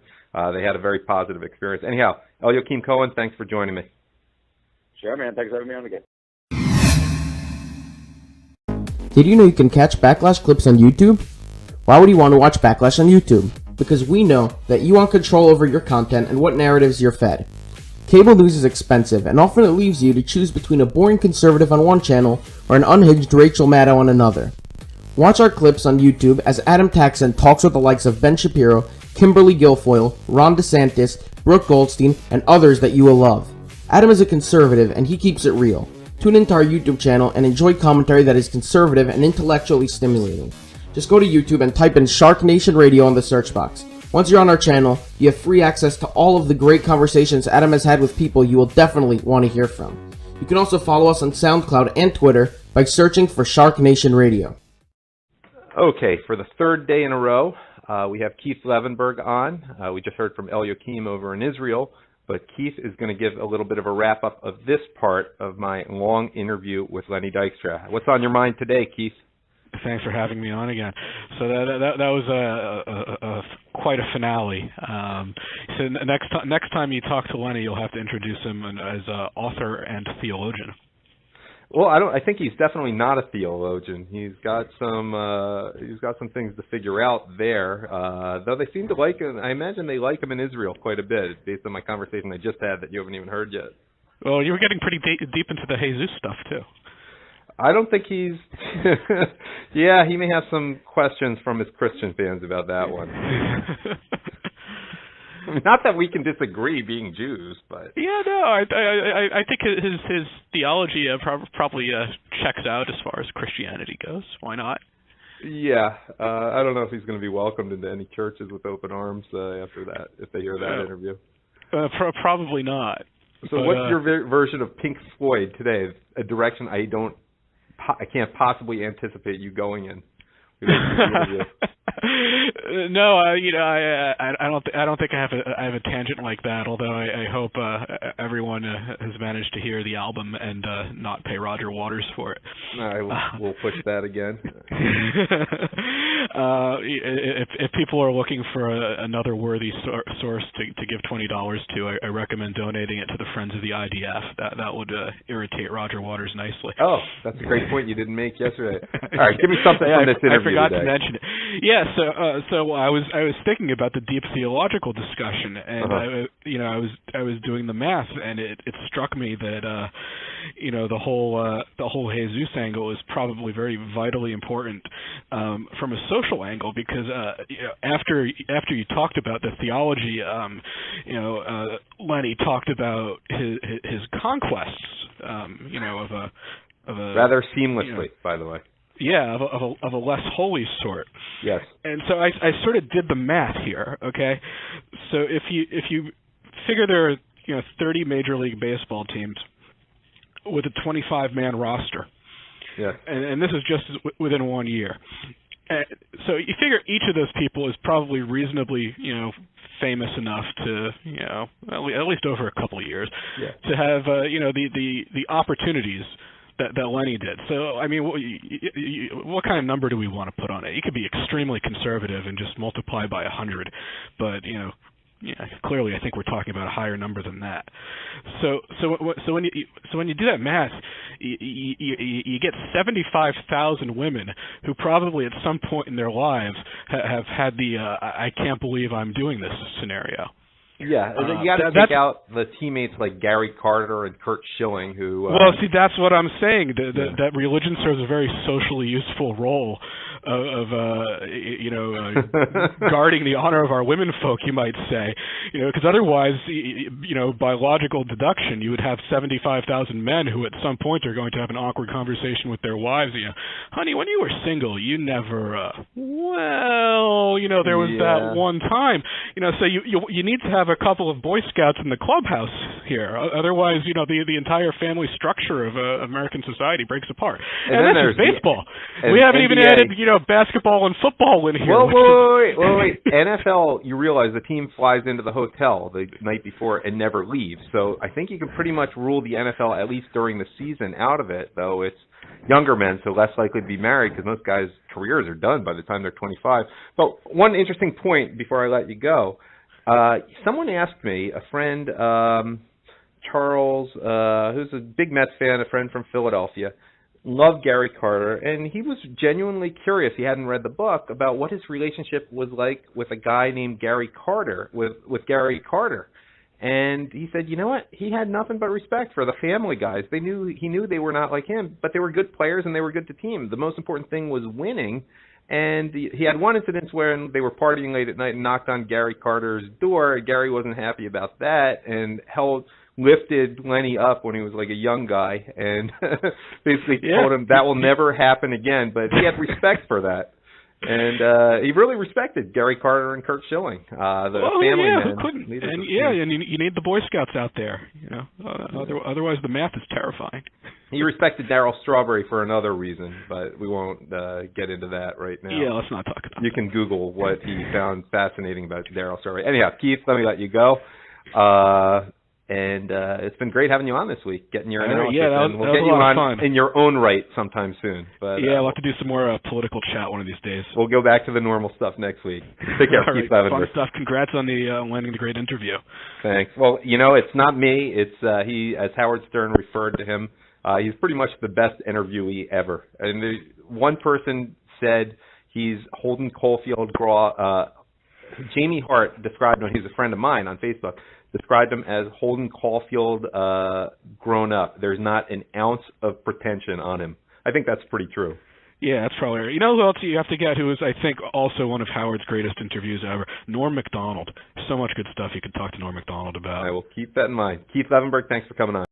they had a very positive experience. Anyhow, El-Joakim Cohen, thanks for joining me. Sure, man. Thanks for having me on again. Did you know you can catch Backlash clips on YouTube? Why would you want to watch Backlash on YouTube? Because we know that you want control over your content and what narratives you're fed. Cable news is expensive, and often it leaves you to choose between a boring conservative on one channel or an unhinged Rachel Maddow on another. Watch our clips on YouTube as Adam Taxin talks with the likes of Ben Shapiro, Kimberly Guilfoyle, Ron DeSantis, Brooke Goldstein, and others that you will love. Adam is a conservative, and he keeps it real. Tune into our YouTube channel and enjoy commentary that is conservative and intellectually stimulating. Just go to YouTube and type in Shark Nation Radio in the search box. Once you're on our channel, you have free access to all of the great conversations Adam has had with people you will definitely want to hear from. You can also follow us on SoundCloud and Twitter by searching for Shark Nation Radio. Okay, for the third day in a row, we have Keith Levenberg on. We just heard from El-Joakim over in Israel, but Keith is going to give a little bit of a wrap-up of this part of my long interview with Lenny Dykstra. What's on your mind today, Keith? Thanks for having me on again. So that was quite a finale. So next time you talk to Lenny, you'll have to introduce him as an author and theologian. Well, I think he's definitely not a theologian. He's got some things to figure out there. Though they seem to like him. I imagine they like him in Israel quite a bit, based on my conversation I just had that you haven't even heard yet. Well, you were getting pretty deep into the Jesus stuff too. I don't think he's... Yeah, he may have some questions from his Christian fans about that one. Not that we can disagree, being Jews, but... Yeah, no, I think his theology probably checks out as far as Christianity goes. Why not? Yeah, I don't know if he's going to be welcomed into any churches with open arms after that, if they hear that interview. Probably not. So what's your version of Pink Floyd today? A direction I can't possibly anticipate you going in. No, I don't think I have a tangent like that. Although I hope everyone has managed to hear the album and not pay Roger Waters for it. We'll push that again. If people are looking for another worthy source to give $20 to, I recommend donating it to the Friends of the IDF. That would irritate Roger Waters nicely. Oh, that's a great point you didn't make yesterday. All right, give me something from this interview. I forgot today. to mention it. Yeah, so I was thinking about the deep theological discussion, and I was doing the math, and it struck me that the whole Jesus angle is probably very vitally important from a social angle, because after you talked about the theology, Lenny talked about his conquests, of a rather seamlessly, by the way. Yeah, of a less holy sort. Yes. And so I sort of did the math here. Okay, so if you figure there are 30 Major League Baseball teams with a 25-man roster. Yes. And this is just within 1 year. So you figure each of those people is probably reasonably famous enough to at least over a couple of years to have the opportunities that Lenny did. So, I mean, what kind of number do we want to put on it? You could be extremely conservative and just multiply by 100, but clearly I think we're talking about a higher number than that. So when you do that math, you get 75,000 women who probably at some point in their lives have had the I can't believe I'm doing this scenario. Yeah, you got to take out the teammates like Gary Carter and Curt Schilling, who. Well, see, that's what I'm saying. That religion serves a very socially useful role of guarding the honor of our women folk, you might say, because otherwise, by logical deduction, you would have 75,000 men who at some point are going to have an awkward conversation with their wives. Honey, when you were single, you never. There was that one time. So you need to have a couple of Boy Scouts in the clubhouse here. Otherwise, the entire family structure of American society breaks apart. And then there's baseball. We haven't even added, basketball and football in here. Wait. NFL, you realize the team flies into the hotel the night before and never leaves. So I think you can pretty much rule the NFL, at least during the season, out of it, though it's younger men, so less likely to be married because most guys' careers are done by the time they're 25. But one interesting point before I let you go, someone asked me, a friend, Charles, who's a big Mets fan, a friend from Philadelphia, loved Gary Carter, and he was genuinely curious. He hadn't read the book about what his relationship was like with a guy named Gary Carter, with Gary Carter. And he said, you know what? He had nothing but respect for the family guys. He knew they were not like him, but they were good players and they were good to team. The most important thing was winning. And he had one incident where they were partying late at night and knocked on Gary Carter's door. Gary wasn't happy about that and lifted Lenny up when he was like a young guy and basically told him that will never happen again. But he had respect for that. And he really respected Gary Carter and Curt Schilling, the family men. Who couldn't? And you need the Boy Scouts out there. Otherwise the math is terrifying. He respected Darryl Strawberry for another reason, but we won't get into that right now. Yeah, let's not talk about that. You can Google what he found fascinating about Darryl Strawberry. Anyhow, Keith, let me let you go. And it's been great having you on this week, getting your analysis. We'll get you on in your own right sometime soon. But I'll have to do some more political chat one of these days. We'll go back to the normal stuff next week. Take care, Keith Levenberg. Fun stuff. Congrats on landing the great interview. Thanks. Well, it's not me. It's he, as Howard Stern referred to him. He's pretty much the best interviewee ever. And one person said he's Holden Caulfield. Jamie Hart described him. He's a friend of mine on Facebook. Described him as Holden Caulfield grown up. There's not an ounce of pretension on him. I think that's pretty true. Yeah, that's probably right. Who else you have to get who is, I think, also one of Howard's greatest interviews ever? Norm Macdonald. So much good stuff you could talk to Norm Macdonald about. I will keep that in mind. Keith Levenberg, thanks for coming on.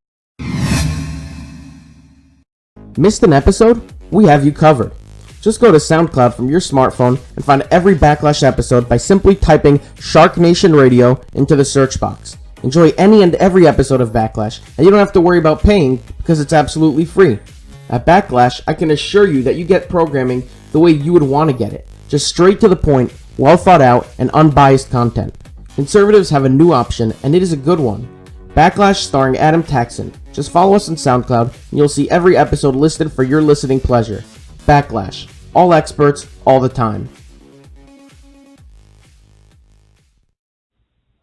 Missed an episode? We have you covered. Just go to SoundCloud from your smartphone and find every Backlash episode by simply typing Shark Nation Radio into the search box. Enjoy any and every episode of Backlash, and you don't have to worry about paying because it's absolutely free. At Backlash, I can assure you that you get programming the way you would want to get it. Just straight to the point, well thought out, and unbiased content. Conservatives have a new option, and it is a good one. Backlash starring Adam Taxin. Just follow us on SoundCloud, and you'll see every episode listed for your listening pleasure. Backlash. All experts, all the time.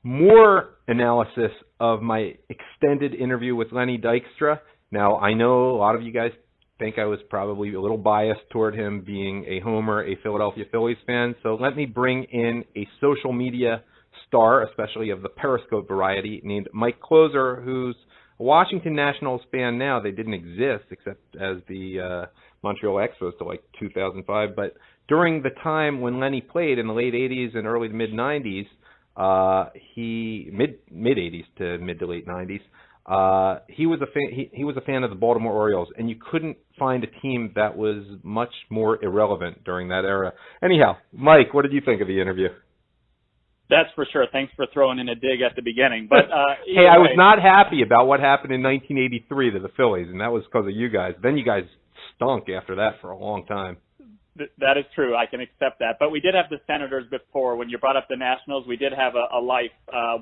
More analysis of my extended interview with Lenny Dykstra. Now, I know a lot of you guys think I was probably a little biased toward him being a homer, a Philadelphia Phillies fan, so let me bring in a social media star, especially of the Periscope variety, named Mike Closer, who's a Washington Nationals fan now. They didn't exist except as the Montreal Expos to like 2005, but during the time when Lenny played in the late 80s and early to mid 90s, mid 80s to mid to late 90s, he was a fan of the Baltimore Orioles, and you couldn't find a team that was much more irrelevant during that era. Anyhow, Mike, what did you think of the interview? That's for sure. Thanks for throwing in a dig at the beginning. But hey, I was not happy about what happened in 1983 to the Phillies, and that was because of you guys. Then you guys stunk after that for a long time. That is true. I can accept that. But we did have the Senators before. When you brought up the Nationals, we did have a life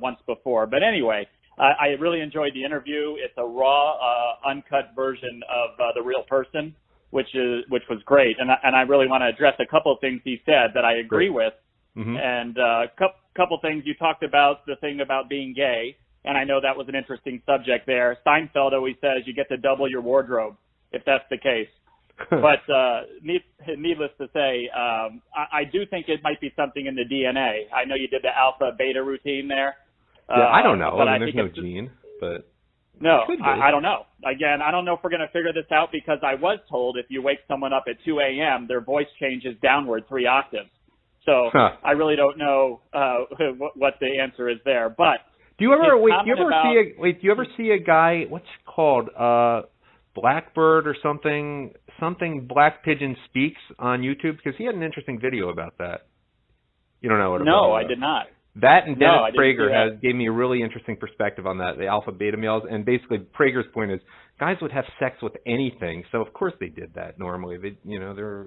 once before. But anyway, I really enjoyed the interview. It's a raw, uncut version of the real person, which was great. And I really want to address a couple of things he said that I agree with. Mm-hmm. And a couple things. You talked about the thing about being gay, and I know that was an interesting subject there. Seinfeld always says you get to double your wardrobe if that's the case. But needless to say, I do think it might be something in the DNA. I know you did the alpha-beta routine there. Yeah, I don't know. But I mean, there's no gene, but... No, I don't know. Again, I don't know if we're going to figure this out because I was told if you wake someone up at 2 a.m., their voice changes downward 3 octaves. So I really don't know what the answer is there. But do you ever see a guy? What's it called? Blackbird or something Black Pigeon Speaks on YouTube, because he had an interesting video about that. You don't know what? No, I did not. That and Dennis Prager gave me a really interesting perspective on that, the alpha beta males, and basically Prager's point is guys would have sex with anything, so of course they did that normally. They're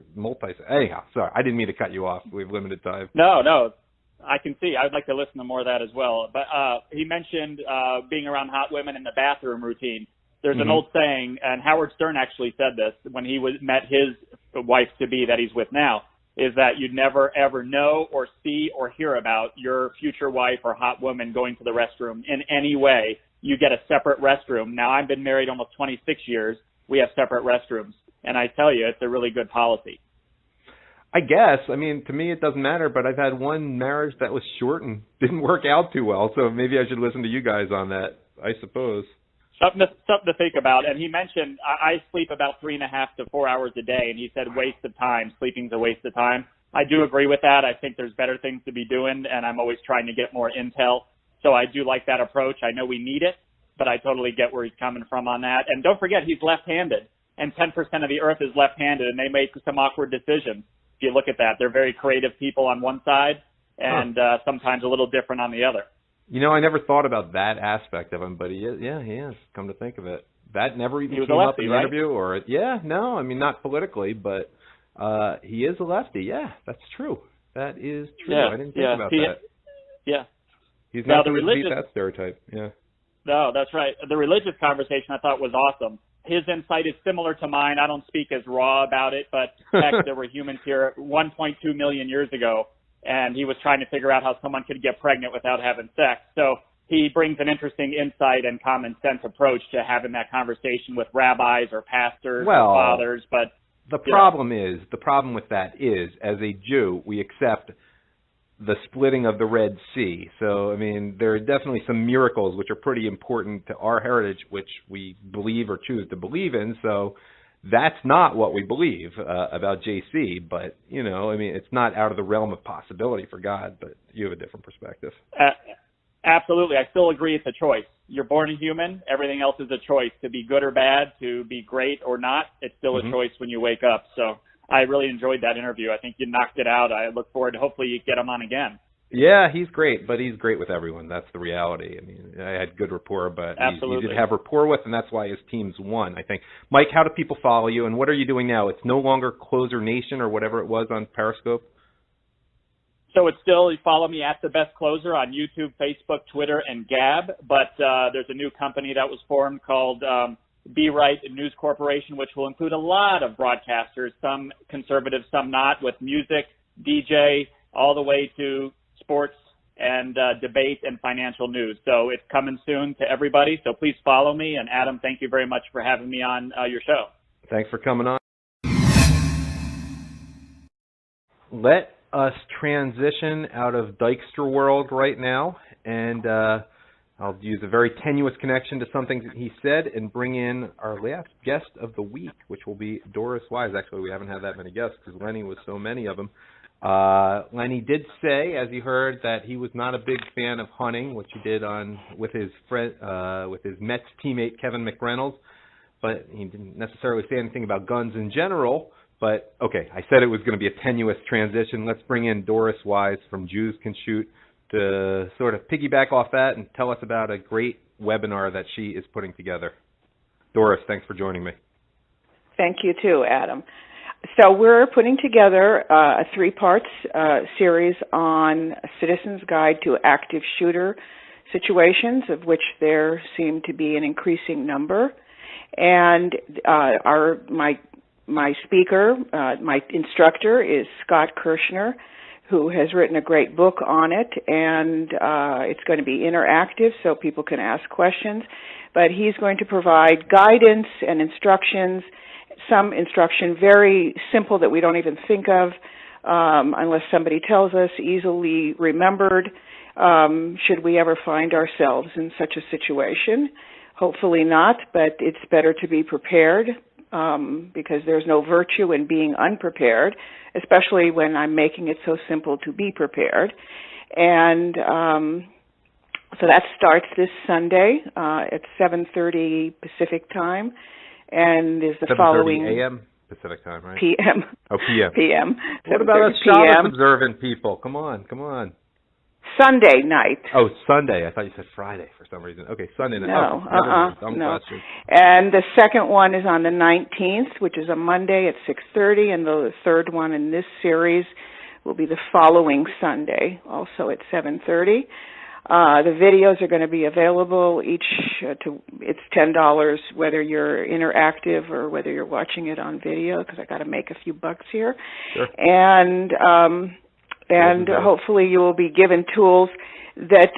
anyhow. Sorry, I didn't mean to cut you off. We have limited time. No, I can see. I'd like to listen to more of that as well. But he mentioned being around hot women in the bathroom routine. There's an old saying, and Howard Stern actually said this when he met his wife-to-be that he's with now, is that you'd never, ever know or see or hear about your future wife or hot woman going to the restroom in any way. You get a separate restroom. Now, I've been married almost 26 years. We have separate restrooms. And I tell you, it's a really good policy. I guess. I mean, to me, it doesn't matter, but I've had one marriage that was short and didn't work out too well, so maybe I should listen to you guys on that, I suppose. Something to think about. And he mentioned I sleep about 3.5 to 4 hours a day, and he said waste of time. Sleeping's a waste of time. I do agree with that. I think there's better things to be doing, and I'm always trying to get more intel. So I do like that approach. I know we need it, but I totally get where he's coming from on that. And don't forget, he's left-handed, and 10% of the earth is left-handed, and they make some awkward decisions. If you look at that, they're very creative people on one side, and sometimes a little different on the other. I never thought about that aspect of him, but he is, come to think of it. That never even came up in the interview, or no, I mean, not politically, but he is a lefty. Yeah, that's true. That is true. I didn't think about that. Yeah. He's not going to beat that stereotype. Yeah. No, that's right. The religious conversation I thought was awesome. His insight is similar to mine. I don't speak as raw about it, but heck, there were humans here 1.2 million years ago, and he was trying to figure out how someone could get pregnant without having sex. So he brings an interesting insight and common sense approach to having that conversation with rabbis or pastors or fathers. But the problem with that is, as a Jew, we accept the splitting of the Red Sea. So, I mean, there are definitely some miracles which are pretty important to our heritage, which we believe or choose to believe in. So that's not what we believe about JC, but, I mean, it's not out of the realm of possibility for God, but you have a different perspective. Absolutely. I still agree it's a choice. You're born a human. Everything else is a choice. To be good or bad, to be great or not, it's still a choice when you wake up. So I really enjoyed that interview. I think you knocked it out. I look forward to hopefully you get him on again. Yeah, he's great, but he's great with everyone. That's the reality. I mean, I had good rapport, but he did have rapport with, and that's why his teams won, I think. Mike, how do people follow you, and what are you doing now? It's no longer Closer Nation or whatever it was on Periscope? So it's still, you follow me at The Best Closer on YouTube, Facebook, Twitter, and Gab, but there's a new company that was formed called Be Right News Corporation, which will include a lot of broadcasters, some conservative, some not, with music, DJ, all the way to sports and debate and financial news. So it's coming soon to everybody. So please follow me. And Adam, thank you very much for having me on your show. Thanks for coming on. Let us transition out of Dykstra world right now, and I'll use a very tenuous connection to something that he said and bring in our last guest of the week, which will be Doris Wise. Actually, we haven't had that many guests because Lenny was so many of them. Lenny did say, as you heard, that he was not a big fan of hunting, which he did with his Mets teammate Kevin McReynolds, but he didn't necessarily say anything about guns in general. But, okay, I said it was going to be a tenuous transition. Let's bring in Doris Wise from Jews Can Shoot to sort of piggyback off that and tell us about a great webinar that she is putting together. Doris, thanks for joining me. Thank you, too, Adam. So we're putting together a three-part series on a Citizen's Guide to Active Shooter Situations, of which there seem to be an increasing number. And my speaker, my instructor is Scott Kirshner, who has written a great book on it, and it's going to be interactive so people can ask questions. But he's going to provide guidance and instructions, some instruction very simple that we don't even think of unless somebody tells us, easily remembered, should we ever find ourselves in such a situation. Hopefully not, but it's better to be prepared because there's no virtue in being unprepared, especially when I'm making it so simple to be prepared. And so that starts this Sunday at 7:30 Pacific time, and is the following a.m. Pacific time, right? p.m. Oh, p.m. p.m. What about us Shabbos observant people? Come on. Sunday night. Oh, Sunday. I thought you said Friday for some reason. Okay, Sunday night. No. And the second one is on the 19th, which is a Monday at 6:30, and the third one in this series will be the following Sunday, also at 7:30. The videos are going to be available it's $10 whether you're interactive or whether you're watching it on video, because I got to make a few bucks here. Sure. And hopefully you will be given tools that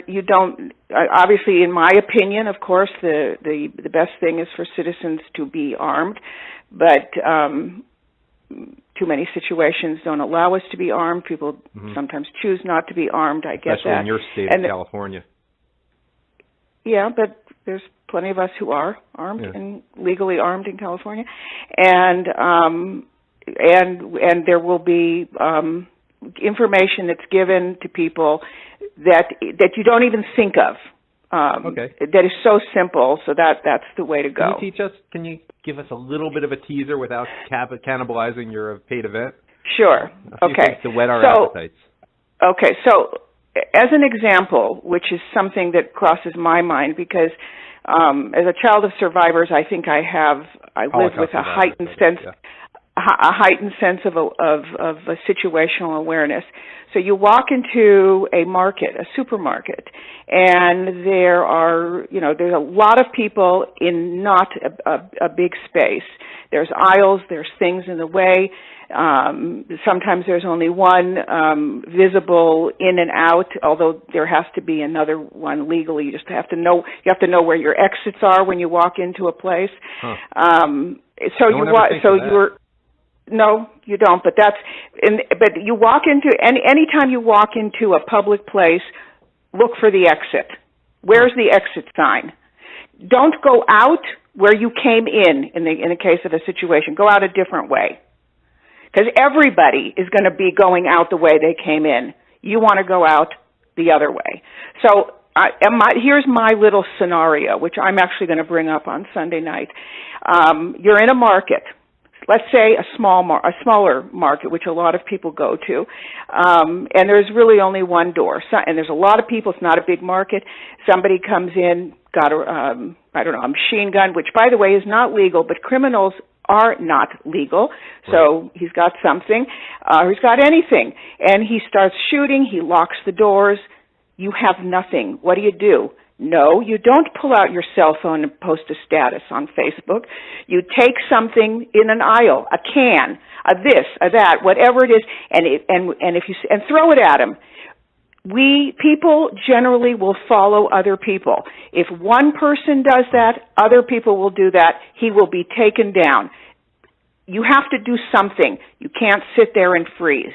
you don't. Obviously, in my opinion, of course, the best thing is for citizens to be armed, but too many situations don't allow us to be armed. People sometimes choose not to be armed. I get Especially that. in your state of California. Yeah, but there's plenty of us who are armed and legally armed in California, and there will be information that's given to people that you don't even think of. That is so simple. So that's the way to go. Can you teach us? Can you give us a little bit of a teaser without cannibalizing your paid event? Sure. Okay. To whet our appetites. Okay. So, as an example, which is something that crosses my mind, because as a child of survivors, I think I live with a heightened sense. A heightened sense of a situational awareness. So you walk into a market, a supermarket, and there's a lot of people in not a big space. There's aisles, there's things in the way. Sometimes there's only one visible in and out, although there has to be another one legally. You just have to know where your exits are when you walk into a place. No, you don't. But but you walk into anytime you walk into a public place, look for the exit. Where's the exit sign? Don't go out where you came in the case of a situation. Go out a different way, because everybody is going to be going out the way they came in. You want to go out the other way. So here's my little scenario, which I'm actually going to bring up on Sunday night. You're in a market. Let's say a smaller market, which a lot of people go to, and there's really only one door. And there's a lot of people. It's not a big market. Somebody comes in, got a machine gun, which, by the way, is not legal, but criminals are not legal. So he's got something. He's got anything, and he starts shooting. He locks the doors. You have nothing. What do? No, you don't pull out your cell phone and post a status on Facebook. You take something in an aisle, a can, a this, a that, whatever it is, and throw it at him. People generally will follow other people. If one person does that, other people will do that. He will be taken down. You have to do something. You can't sit there and freeze.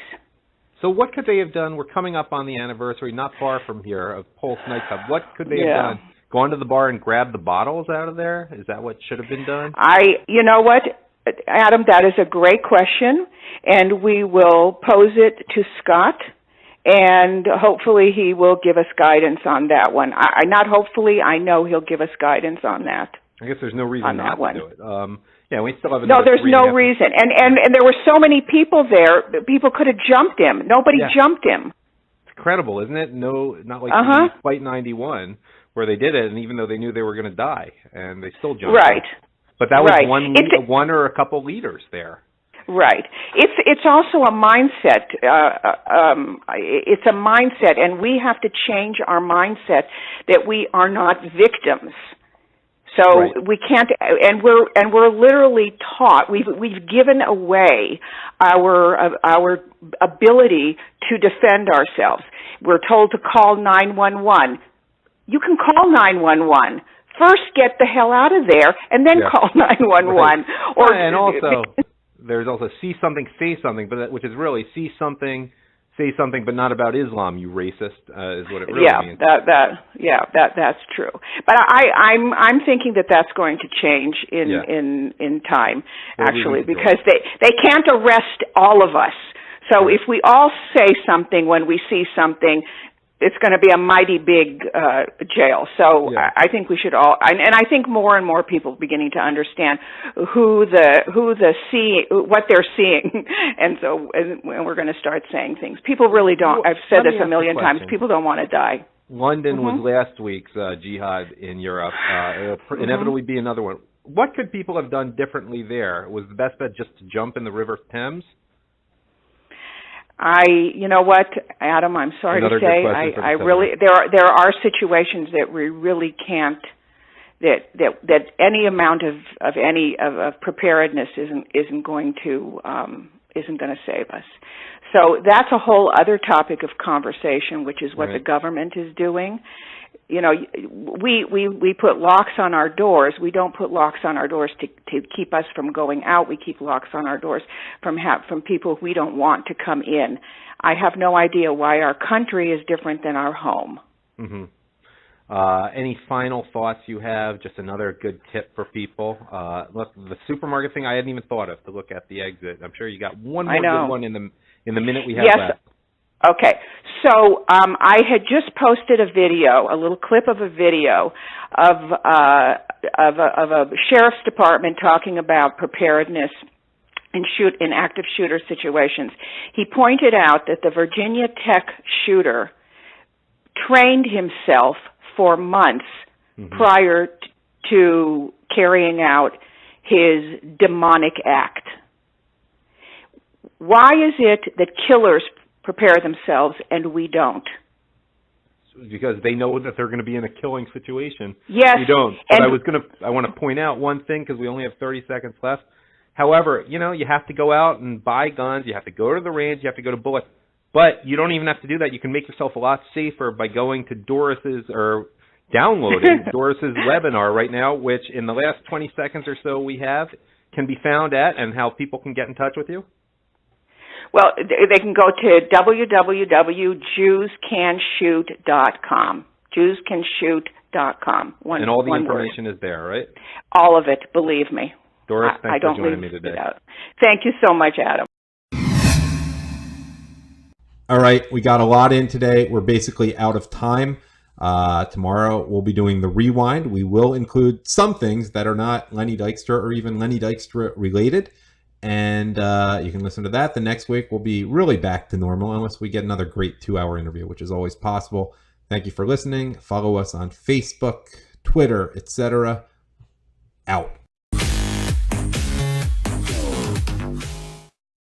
So what could they have done? We're coming up on the anniversary, not far from here, of Pulse Nightclub. What could they have done? Gone to the bar and grabbed the bottles out of there? Is that what should have been done? You know what, Adam, that is a great question, and we will pose it to Scott, and hopefully he will give us guidance on that one. Not hopefully, I know he'll give us guidance on that. I guess there's no reason not to do it. We still have no, there's no reason. And there were so many people there, people could have jumped him. Nobody jumped him. It's incredible, isn't it? No, not like the Flight 91, where they did it, and even though they knew they were going to die, and they still jumped him. But that was one or a couple leaders there. Right. It's also a mindset. It's a mindset, and we have to change our mindset that we are not victims. So Right. we can't, and we're literally taught. We've given away our ability to defend ourselves. We're told to call 911. You can call 911. First, get the hell out of there, and then call 911. Right. Or and also, there's also see something, say something, but which is really see something, say something, but not about Islam. You racist is what it really means. That's true. But I'm thinking that that's going to change in time, actually, because they can't arrest all of us. So if we all say something when we see something, it's going to be a mighty big jail. So I think we should all, and I think more and more people are beginning to understand what they're seeing, and we're going to start saying things. People really don't. I've said this a million times. People don't want to die. London was last week's jihad in Europe. It'll inevitably be another one. What could people have done differently there? Was the best bet just to jump in the River Thames? You know what, Adam, I'm sorry to say, I really, there are situations that we really can't, that any amount of preparedness isn't going to save us. So that's a whole other topic of conversation, which is what the government is doing. You know, we put locks on our doors. We don't put locks on our doors to keep us from going out. We keep locks on our doors from people we don't want to come in. I have no idea why our country is different than our home. Mm-hmm. Any final thoughts you have? Just another good tip for people. Look, the supermarket thing I hadn't even thought of, to look at the exit. I'm sure you got one more good one in the minute we have left. Okay, so I had just posted a little clip of a video of a sheriff's department talking about preparedness in active shooter situations. He pointed out that the Virginia Tech shooter trained himself for months prior to carrying out his demonic act. Why is it that killers prepare themselves and we don't? Because they know that they're going to be in a killing situation. Yes. We don't. But I want to point out one thing, because we only have 30 seconds left. However, you have to go out and buy guns. You have to go to the range. You have to go to bullets. But you don't even have to do that. You can make yourself a lot safer by going to Doris's or downloading Doris's webinar right now, which in the last 20 seconds or so we have can be found at, and how people can get in touch with you. Well, they can go to www.jewscanshoot.com. Jewscanshoot.com. And all the information is there, right? All of it, believe me. Doris, thanks for joining me today. Thank you so much, Adam. All right, we got a lot in today. We're basically out of time. Tomorrow we'll be doing the rewind. We will include some things that are not Lenny Dykstra or even Lenny Dykstra related. And you can listen to that. The next week we'll be really back to normal, unless we get another great 2-hour interview, which is always possible. Thank you for listening. Follow us on Facebook, Twitter, etc. Out.